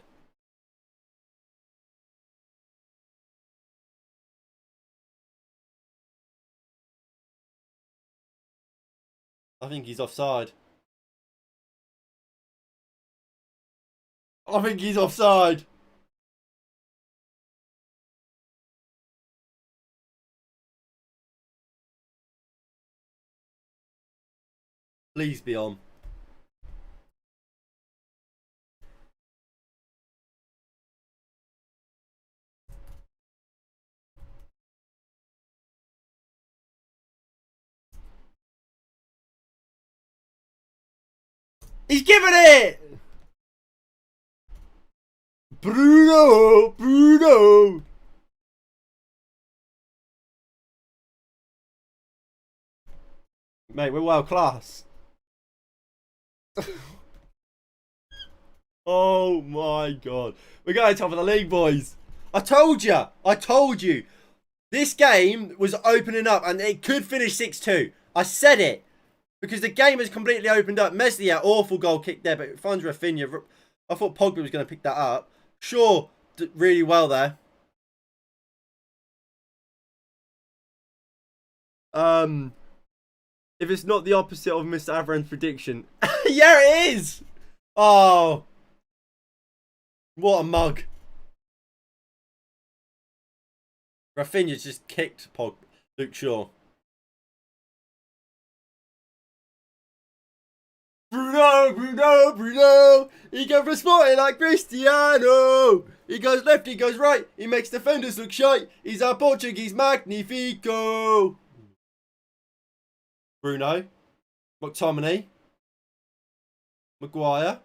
I think he's offside. I think he's offside. Please be on. He's given it! Bruno! Mate, we're world class. Oh my God. We're going top of the league, boys. I told you. This game was opening up and it could finish 6-2. I said it. Because the game has completely opened up. Meslier, awful goal kick there, but it finds Rafinha. I thought Pogba was going to pick that up. Shaw did really well there. If it's not the opposite of Mr. Avran's prediction. Yeah, it is! Oh. What a mug. Rafinha just kicked Luke Shaw. Bruno! He goes for Sporting like Cristiano! He goes left, he goes right. He makes defenders look shite. He's our Portuguese Magnifico! Bruno. McTominay. Maguire.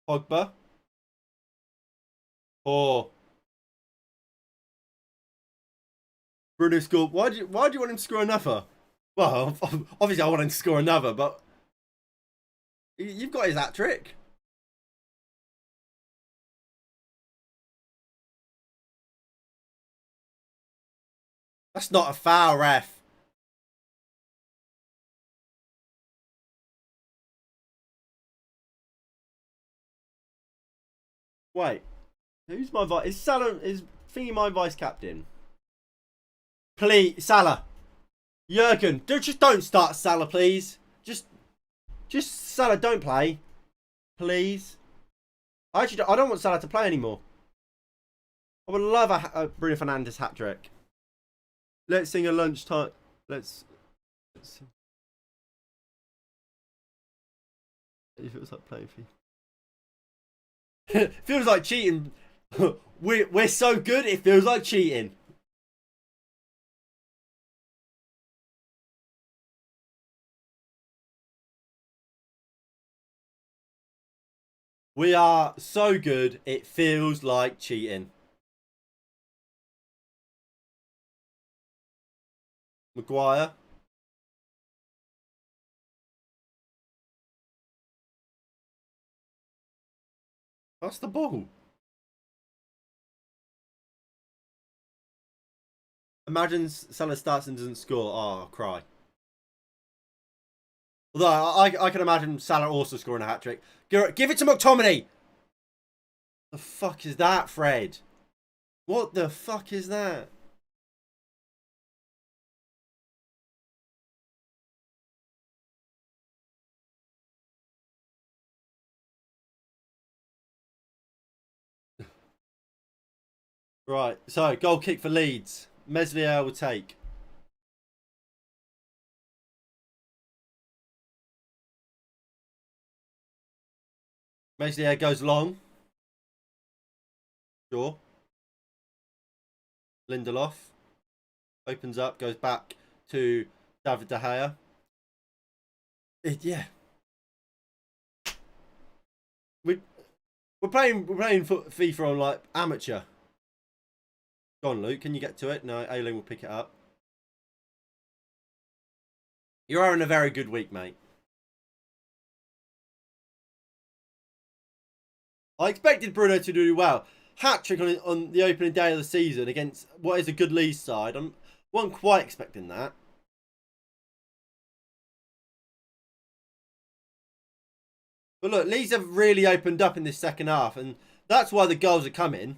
Pogba. Oh. Bruno scored. Why do you want him to score another? Well, obviously I want him to score another, but you've got his hat trick. That's not a foul, ref. Wait, who's my vice? Is Salah? Is thingy my vice captain? Please, Salah. Jurgen, just don't start Salah, please. Just Salah, don't play, please. I don't want Salah to play anymore. I would love a Bruno Fernandes hat trick. Let's sing a lunchtime. Let's sing. It feels like playing FIFA. Feels like cheating. We're so good. It feels like cheating. We are so good. It feels like cheating. Maguire. That's the ball. Imagine Salah starts and doesn't score. Oh, I'll cry. Although I can imagine Salah also scoring a hat trick. Give it to McTominay. The fuck is that, Fred? What the fuck is that? Right, so goal kick for Leeds. Meslier will take. Meslier goes long. Sure. Lindelof opens up, goes back to David De Gea. Yeah. We're playing FIFA on like amateur. Go on, Luke. Can you get to it? No, Ailing will pick it up. You're having a very good week, mate. I expected Bruno to do well. Hat-trick on the opening day of the season against what is a good Leeds side. I wasn't quite expecting that. But look, Leeds have really opened up in this second half, and that's why the goals are coming.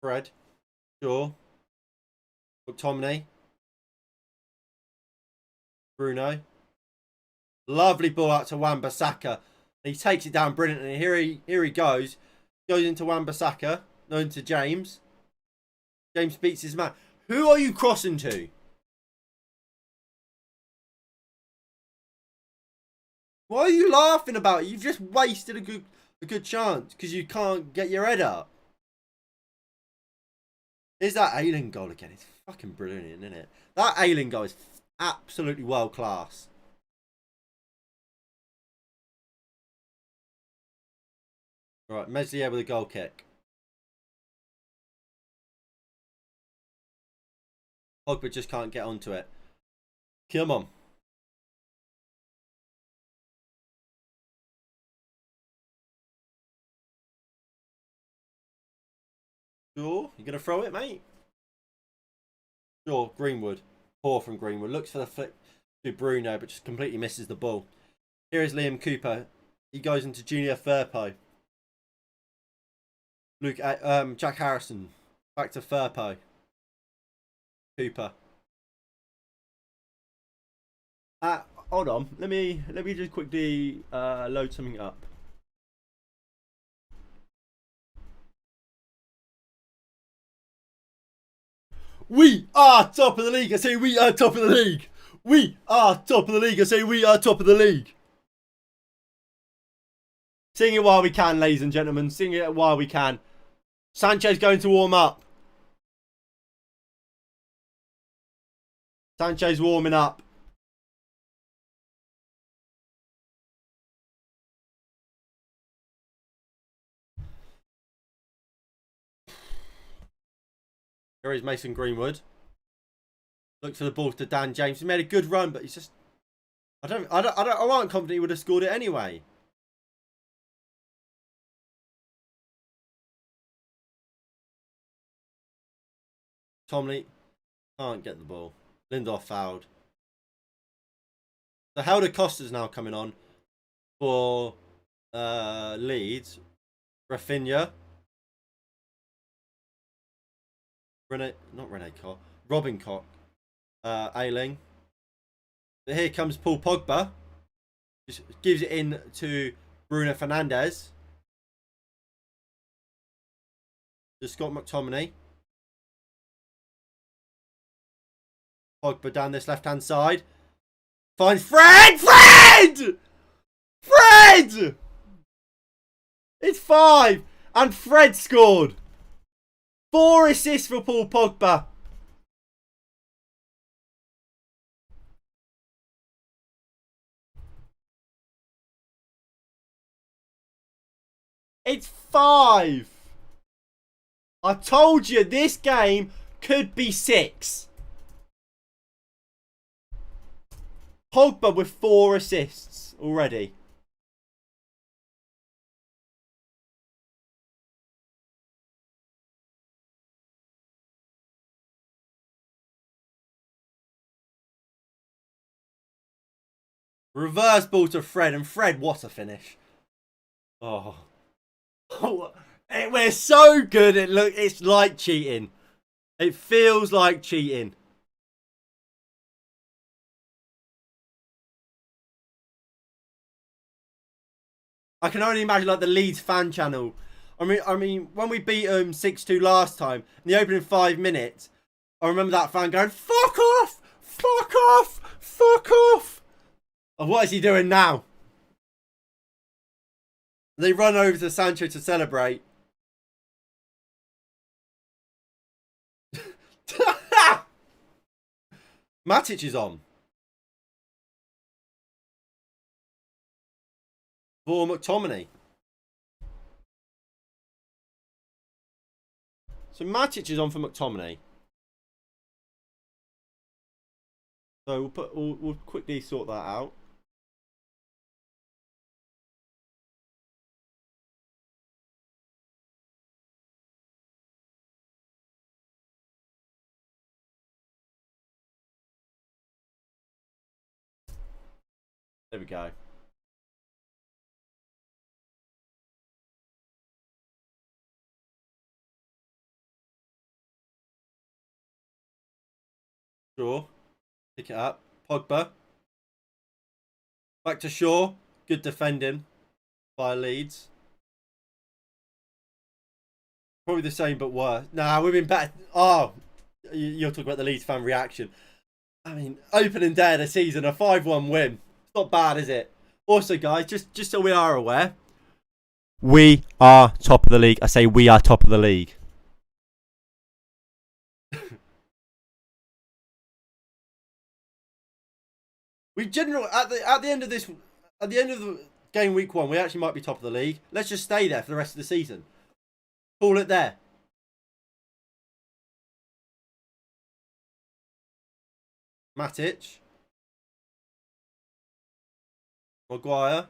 Fred. Sure. McTominay. Bruno. Lovely ball out to Wan-Bissaka. He takes it down brilliantly. Here he goes. Goes into Wan-Bissaka. No, into James. James beats his man. Who are you crossing to? What are you laughing about? You've just wasted a good chance because you can't get your head up. Is that Ailing goal again? It's fucking brilliant, isn't it? That Ailing goal is absolutely world class. Right, Meslier with a goal kick. Pogba just can't get onto it. Come on. Sure, you gonna throw it, mate? Sure, Greenwood. Poor from Greenwood. Looks for the flick to Bruno, but just completely misses the ball. Here is Liam Cooper. He goes into Junior Firpo. Jack Harrison. Back to Firpo. Cooper. Hold on. Let me just quickly load something up. We are top of the league. I say we are top of the league. We are top of the league. I say we are top of the league. Sing it while we can, ladies and gentlemen. Sing it while we can. Sanchez going to warm up. Sanchez warming up. Here is Mason Greenwood. Looks for the ball to Dan James. He made a good run, but he's just. I wasn't confident he would have scored it anyway. Tomley can't get the ball. Lindelof fouled. So Helder Costa's now coming on for Leeds. Rafinha. Not Rene Cock. Robin Cock. Ailing. But here comes Paul Pogba. Just gives it in to Bruno Fernandes. To Scott McTominay. Pogba down this left-hand side. Finds Fred! Fred! Fred! It's 5. And Fred scored. 4 assists for Paul Pogba. It's 5. I told you this game could be 6. Pogba with 4 assists already. Reverse ball to Fred, and Fred, what a finish. Oh. We're so good. It's like cheating. It feels like cheating. I can only imagine like the Leeds fan channel. I mean, when we beat them 6-2 last time, in the opening 5 minutes, I remember that fan going, "Fuck off! Fuck off! Fuck off!" And what is he doing now? They run over to Sancho to celebrate. Matic is on. For McTominay. So Matic is on for McTominay. So we'll quickly sort that out. There we go. Shaw. Pick it up. Pogba. Back to Shaw. Good defending by Leeds. Probably the same but worse. Nah, we've been better. Oh, you'll talk about the Leeds fan reaction. I mean, opening day of the season, a 5-1 win. It's not bad, is it? Also, guys, just so we are aware, we are top of the league. I say we are top of the league. We generally at the end of the game week 1, we actually might be top of the league. Let's just stay there for the rest of the season. Call it there. Matic. Maguire.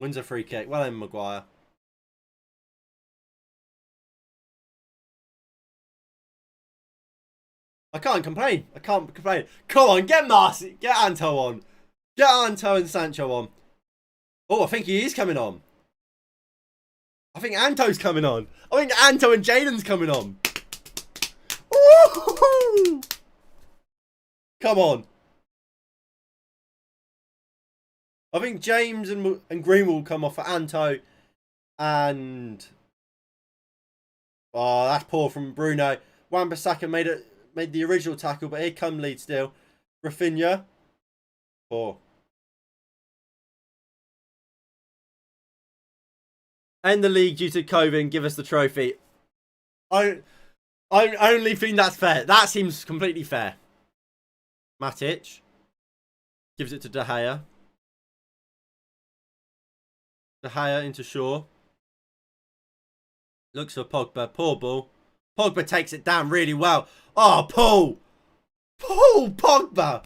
Wins a free kick. Well then, Maguire. I can't complain. I can't complain. Come on, get Marcy. Get Anto on. Get Anto and Sancho on. Oh, I think he is coming on. I think Anto's coming on. I think Anto and Jaden's coming on. Ooh! Come on. I think James and Green will come off for Anto. And... oh, that's poor from Bruno. Wan-Bissaka made the original tackle, but here come Leeds still. Rafinha. Poor. End the league due to COVID and give us the trophy. I only think that's fair. That seems completely fair. Matic. Gives it to De Gea. De Gea into Shaw. Looks for Pogba. Poor ball. Pogba takes it down really well. Oh, Paul! Paul Pogba!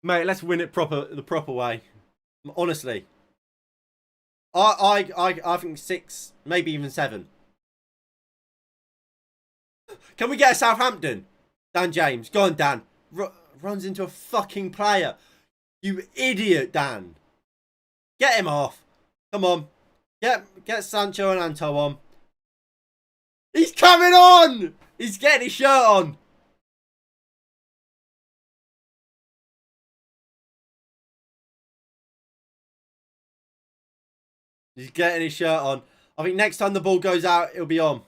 Mate, let's win it the proper way. Honestly. I think 6, maybe even 7. Can we get a Southampton? Dan James. Go on, Dan. Runs into a fucking player. You idiot, Dan. Get him off. Come on. Get Sancho and Anto on. He's coming on! He's getting his shirt on. He's getting his shirt on. I think next time the ball goes out, it'll be on.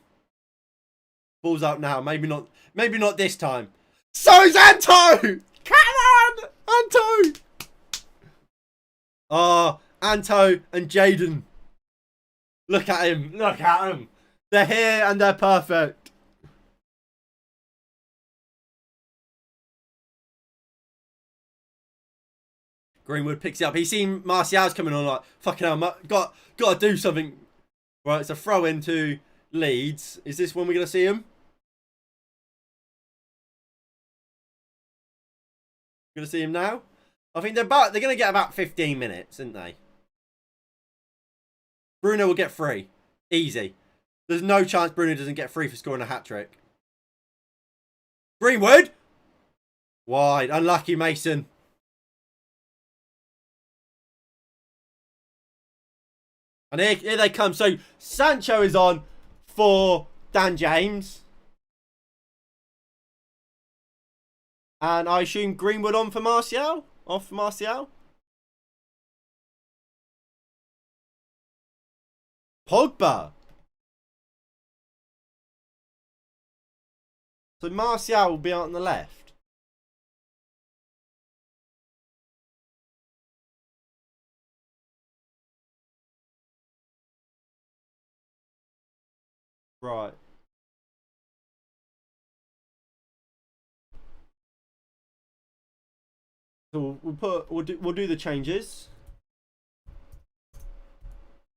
Ball's out now. Maybe not this time. So's Anto! Come on! Anto! Oh, Anto and Jaden. Look at him. Look at him. They're here and they're perfect. Greenwood picks it up. He's seen Martial's coming on like, fucking hell, got to do something. Right, it's a throw into Leeds. Is this when we're going to see him? Going to see him now? I think they're going to get about 15 minutes, aren't they? Bruno will get free. Easy. There's no chance Bruno doesn't get free for scoring a hat-trick. Greenwood! Wide. Unlucky, Mason. And here they come. So, Sancho is on for Dan James. And I assume Greenwood on for Martial? Off for Martial? Pogba. So Martial will be out on the left. Right. So we'll do the changes.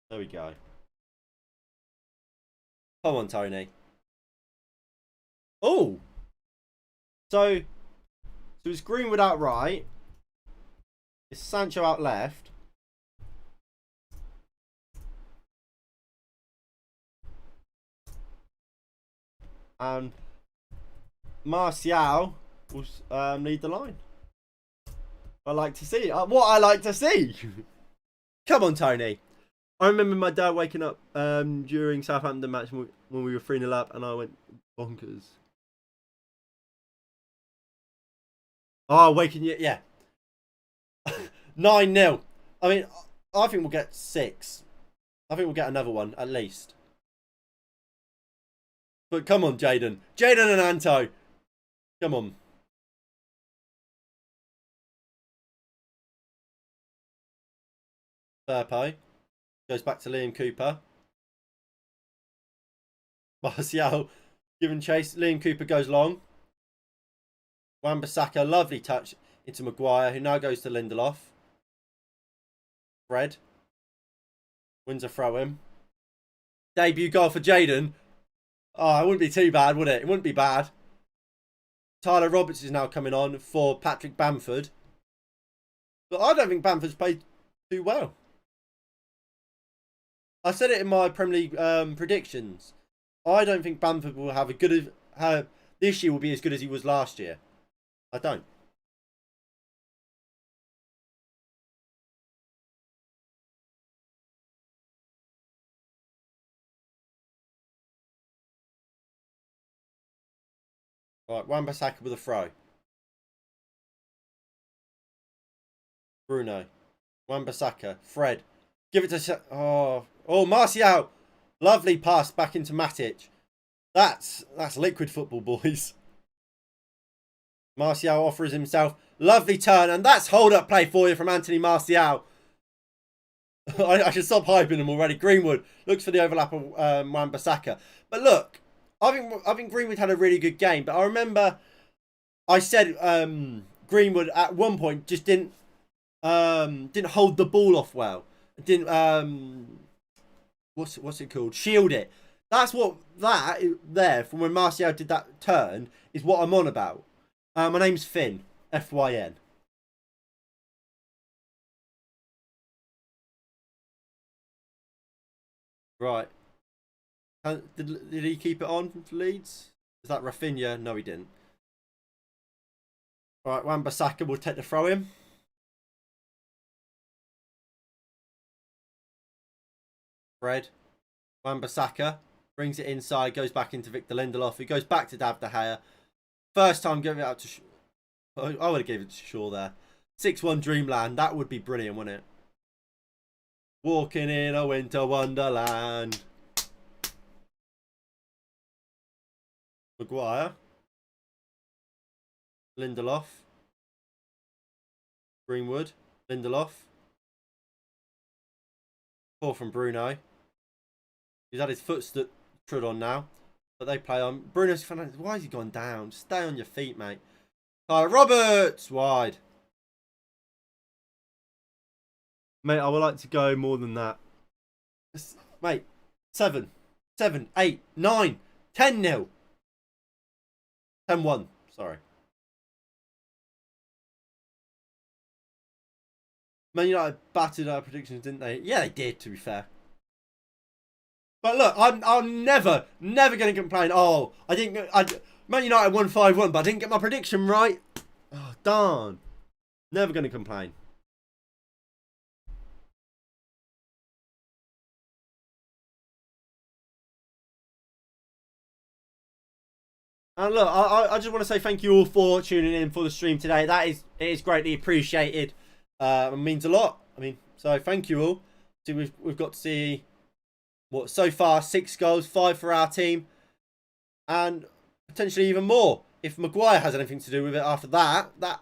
There we go. Come on, Tony. Oh. So it's Greenwood out right. It's Sancho out left. And Martial will lead the line. I like to see what I like to see. Come on, Tony. I remember my dad waking up during Southampton match when we were 3-0 up, and I went bonkers. Oh, waking you, yeah. 9-0. I mean, I think we'll get 6. I think we'll get another one at least. But come on, Jaden. Jaden and Anto. Come on. Fair play. Goes back to Liam Cooper. Martial giving chase. Liam Cooper goes long. Wan-Bissaka, lovely touch into Maguire, who now goes to Lindelof. Fred. Wins a throw-in. Debut goal for Jaden. Oh, it wouldn't be too bad, would it? It wouldn't be bad. Tyler Roberts is now coming on for Patrick Bamford. But I don't think Bamford's played too well. I said it in my Premier League predictions. I don't think Bamford will have this year will be as good as he was last year. I don't. Right, Wan-Bissaka with a throw. Bruno. Wan-Bissaka. Fred. Give it to... Oh, Martial. Lovely pass back into Matic. That's liquid football, boys. Martial offers himself. Lovely turn. And that's hold-up play for you from Anthony Martial. I should stop hyping him already. Greenwood looks for the overlap of Wan-Bissaka. But look, I think Greenwood had a really good game. But I remember I said Greenwood at one point just didn't hold the ball off well. Didn't what's it called? Shield it. That's what that there from when Martial did that turn is what I'm on about. My name's Finn. Fyn. Right. Did he keep it on for Leeds? Is that Rafinha? No, he didn't. Right, Wan-Bissaka will take the throw in. Fred. Wan-Bissaka brings it inside, goes back into Victor Lindelof, who goes back to David De Gea. First time giving it out to... I would have given it to Shaw there. 6-1 Dreamland. That would be brilliant, wouldn't it? Walking in a winter wonderland. Maguire. Lindelof. Greenwood. Lindelof. Ball from Bruno. He's had his foot trod on now. But they play on. Bruno's... Why has he gone down? Stay on your feet, mate. Roberts. Wide. Mate, I would like to go more than that. Mate, 7, 8, 9, 10-0. 10-1, sorry. Man United battered our predictions, didn't they? Yeah, they did, to be fair. But look, I'm never going to complain. Oh, Man United won 5-1, but I didn't get my prediction right. Oh, darn. Never going to complain. And look, I just want to say thank you all for tuning in for the stream today. It is greatly appreciated. It means a lot. I mean, so thank you all. See, we've got to see what so far 6 goals, 5 for our team, and potentially even more if Maguire has anything to do with it after that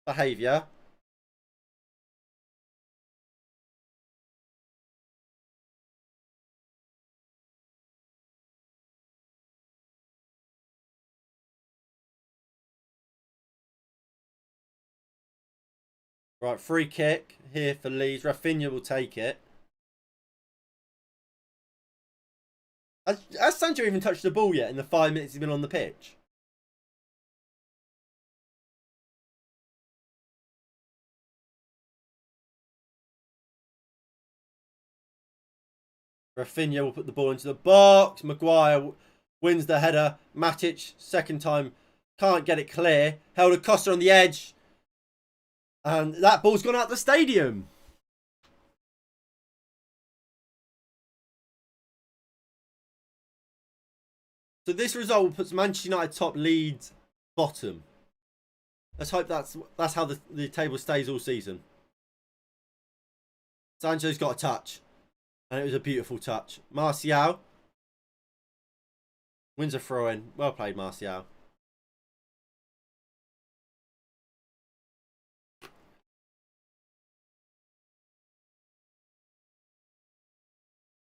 behaviour. Right, free kick here for Leeds. Rafinha will take it. Has Sancho even touched the ball yet in the 5 minutes he's been on the pitch? Rafinha will put the ball into the box. Maguire wins the header. Matic, second time, can't get it clear. Held Acosta on the edge. And that ball's gone out the stadium. So this result puts Manchester United top, Leeds bottom. Let's hope that's how the table stays all season. Sancho's got a touch. And it was a beautiful touch. Martial wins a throw-in. Well played, Martial.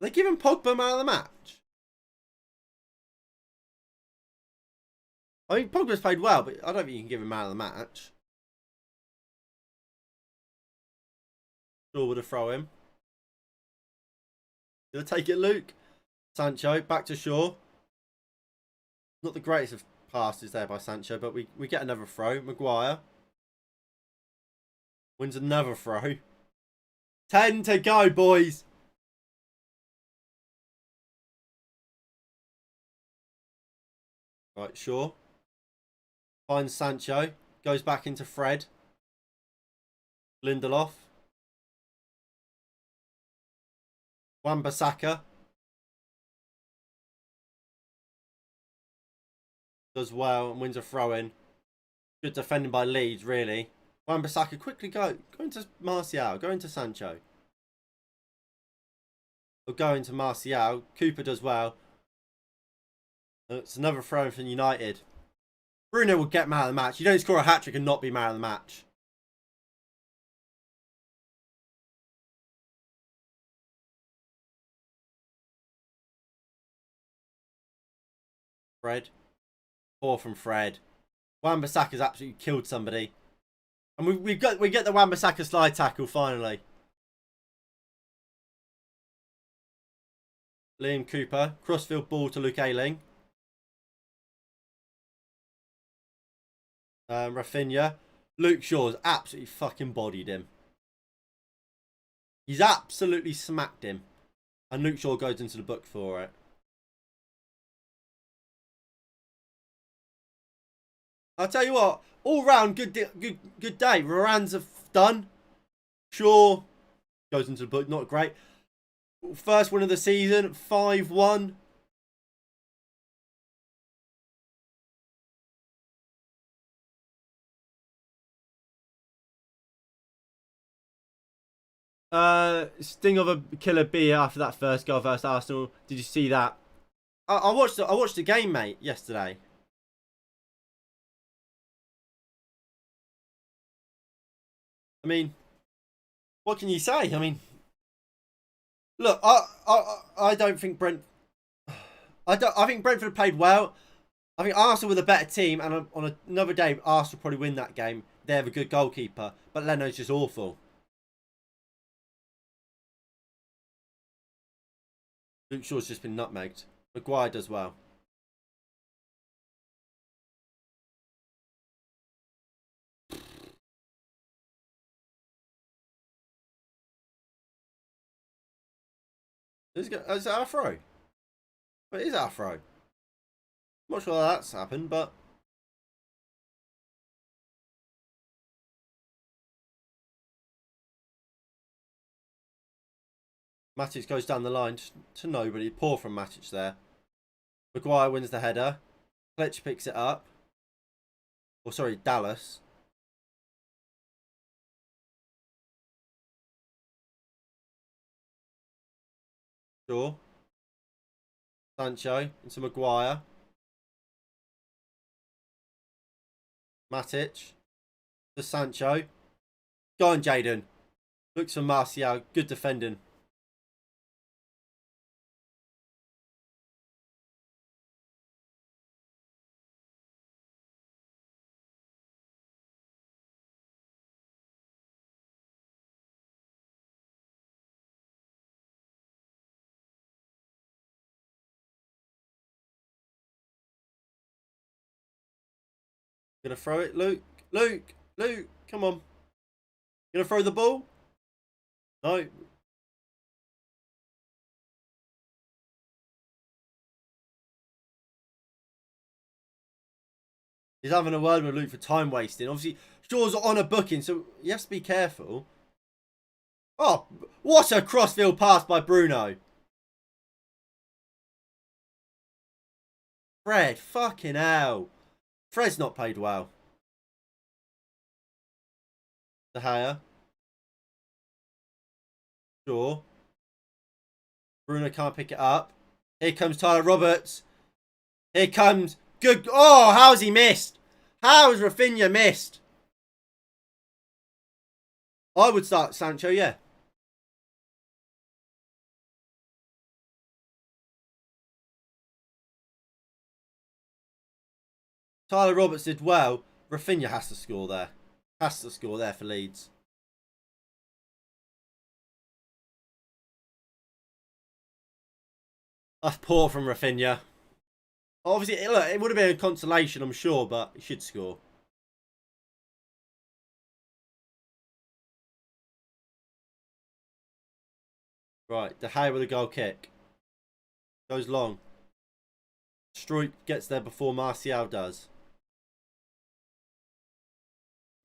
They giving Pogba man of the match? I mean, Pogba's played well, but I don't think you can give him man of the match. Shaw would have throw him. Gonna take it, Luke. Sancho, back to Shaw. Not the greatest of passes there by Sancho, but we get another throw. Maguire wins another throw. 10 to go, boys. Right, Shaw. Finds Sancho. Goes back into Fred. Lindelof. Wan-Bissaka. Does well and wins a throw-in. Good defending by Leeds, really. Wan-Bissaka quickly go into Martial. Go into Sancho. Or go into Martial. Cooper does well. It's another throw-in from United. Bruno will get man of the match. You don't score a hat-trick and not be man of the match. Fred. Poor from Fred. Wan-Bissaka's absolutely killed somebody. And we get the Wan-Bissaka slide tackle finally. Liam Cooper. Crossfield ball to Luke Ayling. Rafinha. Luke Shaw's absolutely fucking bodied him. He's absolutely smacked him. And Luke Shaw goes into the book for it. I'll tell you what, all round good day. Varans have done. Shaw goes into the book, not great. First win of the season, 5-1. Sting of a killer bee after that first goal versus Arsenal. Did you see that? I watched the game, mate, yesterday. I mean, what can you say? I mean, look, I don't think I think Brentford played well. I think Arsenal were the better team, and on another day, Arsenal probably win that game. They have a good goalkeeper, but Leno's just awful. Luke Shaw's just been nutmegged. Maguire does well. Is that our throw? But it is our throw. I'm not sure that's happened, but Matic goes down the line to nobody. Poor from Matic there. Maguire wins the header. Fletcher picks it up. Or sorry, Dallas. Sure. Sancho into Maguire. Matic. For Sancho. Go on, Jaden. Looks for Martial. Good defending. Gonna throw it, Luke. Luke, come on. Gonna throw the ball? No. He's having a word with Luke for time wasting. Obviously, Shaw's on a booking, so you have to be careful. Oh, what a crossfield pass by Bruno. Fred, fucking hell. Fred's not played well. De Gea. Shaw. Bruno can't pick it up. Here comes Tyler Roberts. Here comes... Good... Oh, how's he missed? How has Rafinha missed? I would start Sancho, yeah. Tyler Roberts did well. Rafinha has to score there. Has to score there for Leeds. That's poor from Rafinha. Obviously, look, it would have been a consolation, I'm sure, but he should score. Right, De Gea with a goal kick. Goes long. Struijk gets there before Martial does.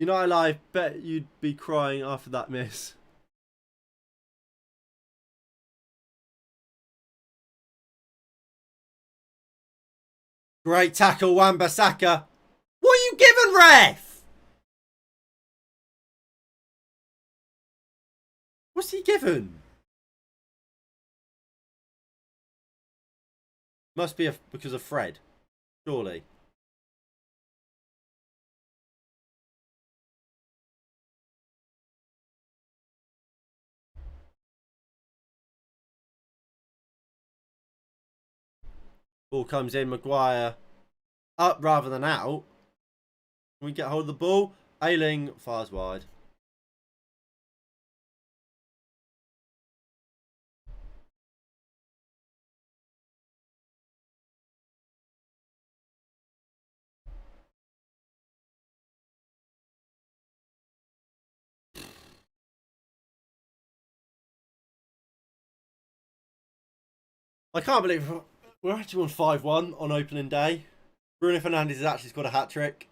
You know, I bet you'd be crying after that miss. Great tackle, Wan-Bissaka. What are you giving, ref? What's he given? Must be because of Fred. Surely. Ball comes in, Maguire up rather than out. We get hold of the ball. Ayling fires wide. I can't believe we're actually on 5-1 on opening day. Bruno Fernandes has actually scored a hat-trick.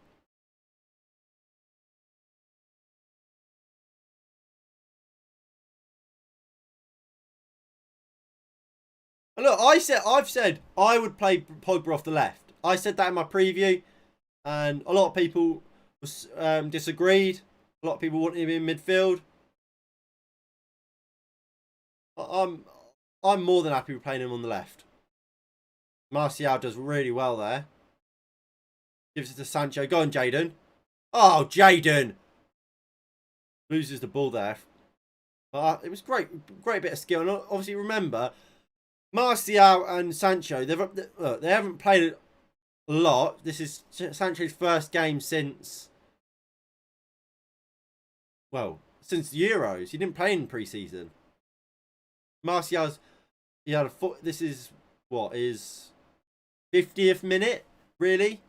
Look, I've said I would play Pogba off the left. I said that in my preview, and a lot of people disagreed. A lot of people wanted him in midfield. I'm I'm more than happy with playing him on the left. Martial does really well there. Gives it to Sancho. Go on, Jaden. Oh, Jaden loses the ball there. It was great bit of skill. And obviously, remember Martial and Sancho. They haven't played a lot. This is Sancho's first game since since the Euros. He didn't play in pre-season. Martial's he had a foot. This is what is 50th minute really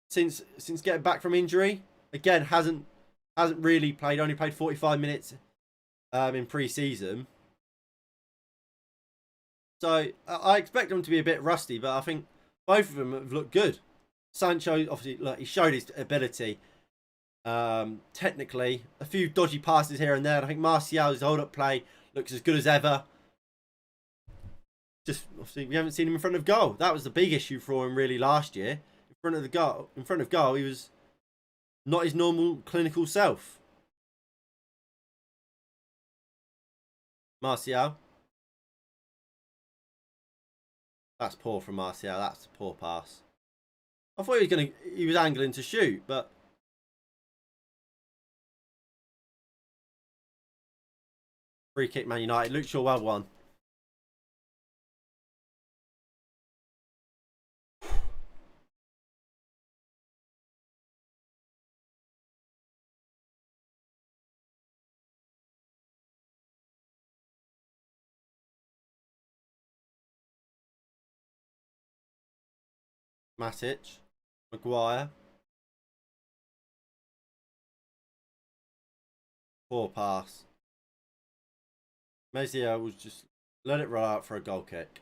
since getting back from injury. Again, hasn't really played. Only played 45 minutes in pre-season. So I expect them to be a bit rusty, but I think both of them have looked good. Sancho, obviously, look, he showed his ability. Technically, a few dodgy passes here and there. And I think Martial's hold-up play looks as good as ever. Just obviously, we haven't seen him in front of goal. That was the big issue for him really last year. In front of goal, he was not his normal clinical self. Martial. That's poor from Martial. That's a poor pass. I thought he was angling to shoot, but free kick Man United. Luke Shaw well won. Matic. Maguire. Poor pass. Mezia was just let it roll out for a goal kick.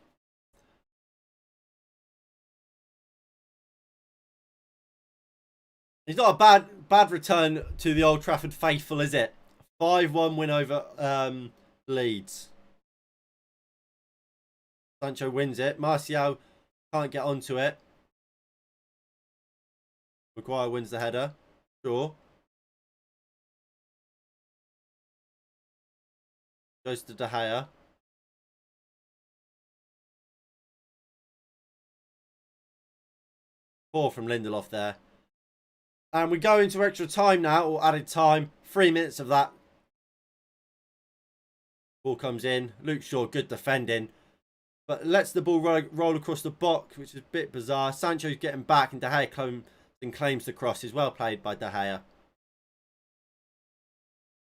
It's not a bad return to the Old Trafford faithful, is it? 5-1 win over Leeds. Sancho wins it. Martial can't get onto it. Maguire wins the header. Sure. Goes to De Gea. Poor from Lindelof there. And we go into extra time now, or added time. 3 minutes of that. Ball comes in. Luke Shaw, good defending. But lets the ball roll across the box, which is a bit bizarre. Sancho's getting back, and De Gea claims the cross. Is well played by De Gea.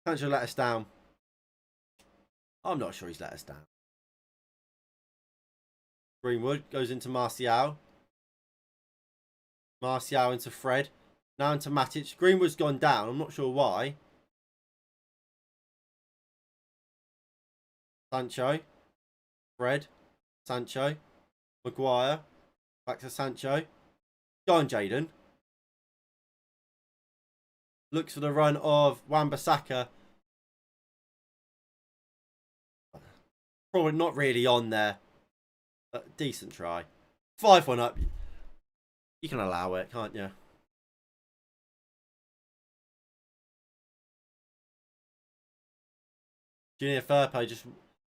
Sancho let us down. I'm not sure he's let us down. Greenwood goes into Martial. Martial into Fred. Now into Matic. Greenwood's gone down. I'm not sure why. Sancho. Fred. Sancho. Maguire. Back to Sancho. Go on, Jaden. Looks for the run of Wan-Bissaka. Probably not really on there. But decent try. 5-1 up. You can allow it, can't you? Junior Firpo just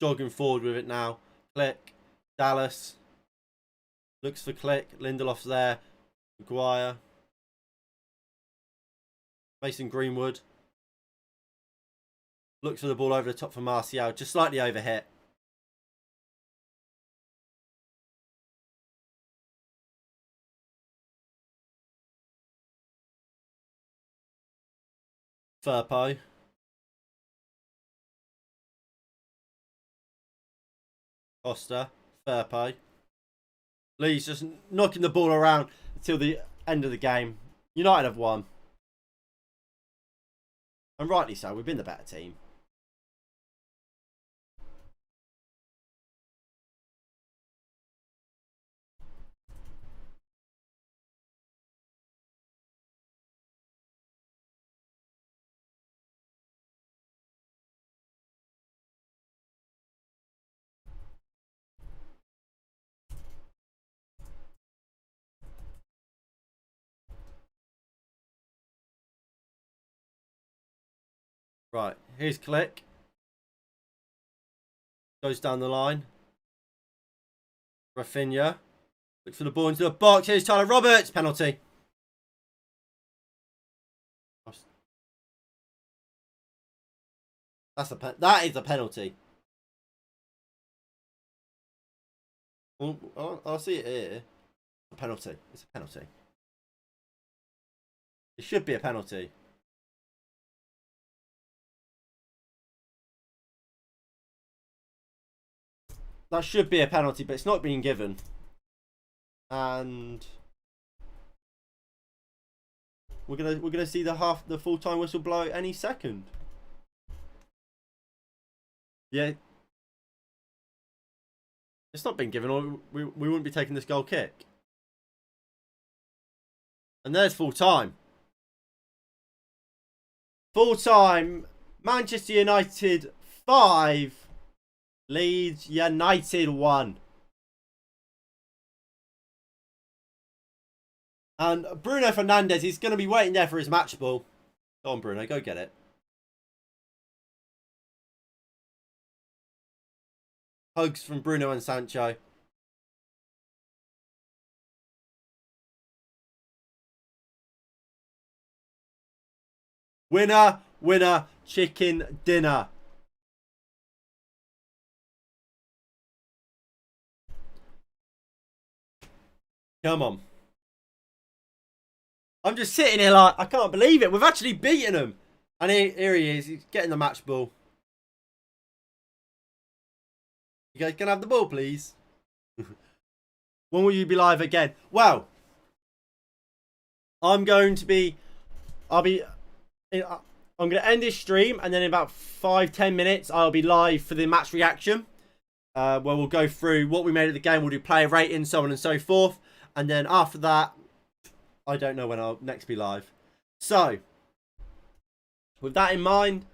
jogging forward with it now. Click. Dallas. Looks for Click. Lindelof's there. Maguire. Mason Greenwood. Looks for the ball over the top for Martial. Just slightly overhit. Firpo. Costa. Firpo. Leeds just knocking the ball around until the end of the game. United have won. And rightly so. We've been the better team. Right, here's Click. Goes down the line. Rafinha. Looks for the ball into the box. Here's Tyler Roberts. Penalty. That is a penalty. I'll see it here. A penalty. It's a penalty. It should be a penalty. That should be a penalty, but it's not being given. And we're gonna see the full time whistle blow any second. Yeah. It's not been given, or we wouldn't be taking this goal kick. And there's full time. Full time. Manchester United 5. Leeds United 1. And Bruno Fernandes is going to be waiting there for his match ball. Go on, Bruno. Go get it. Hugs from Bruno and Sancho. Winner, winner, chicken dinner. Come on. I'm just sitting here like, I can't believe it. We've actually beaten him. And here he is. He's getting the match ball. You guys can have the ball, please. When will you be live again? Well, I'm going to end this stream, and then in about 5-10 minutes, I'll be live for the match reaction. Where we'll go through what we made of the game. We'll do player ratings, so on and so forth. And then after that, I don't know when I'll next be live. So, with that in mind,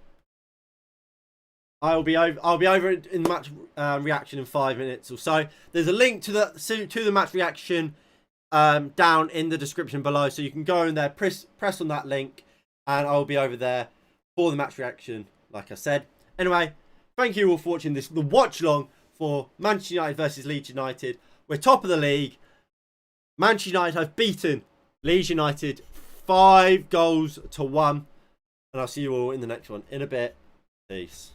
I'll be over in the match reaction in 5 minutes or so. There's a link to the match reaction down in the description below, so you can go in there, press on that link, and I'll be over there for the match reaction, like I said. Anyway, thank you all for watching the watch long for Manchester United versus Leeds United. We're top of the league. Manchester United have beaten Leeds United 5-1. And I'll see you all in the next one in a bit. Peace.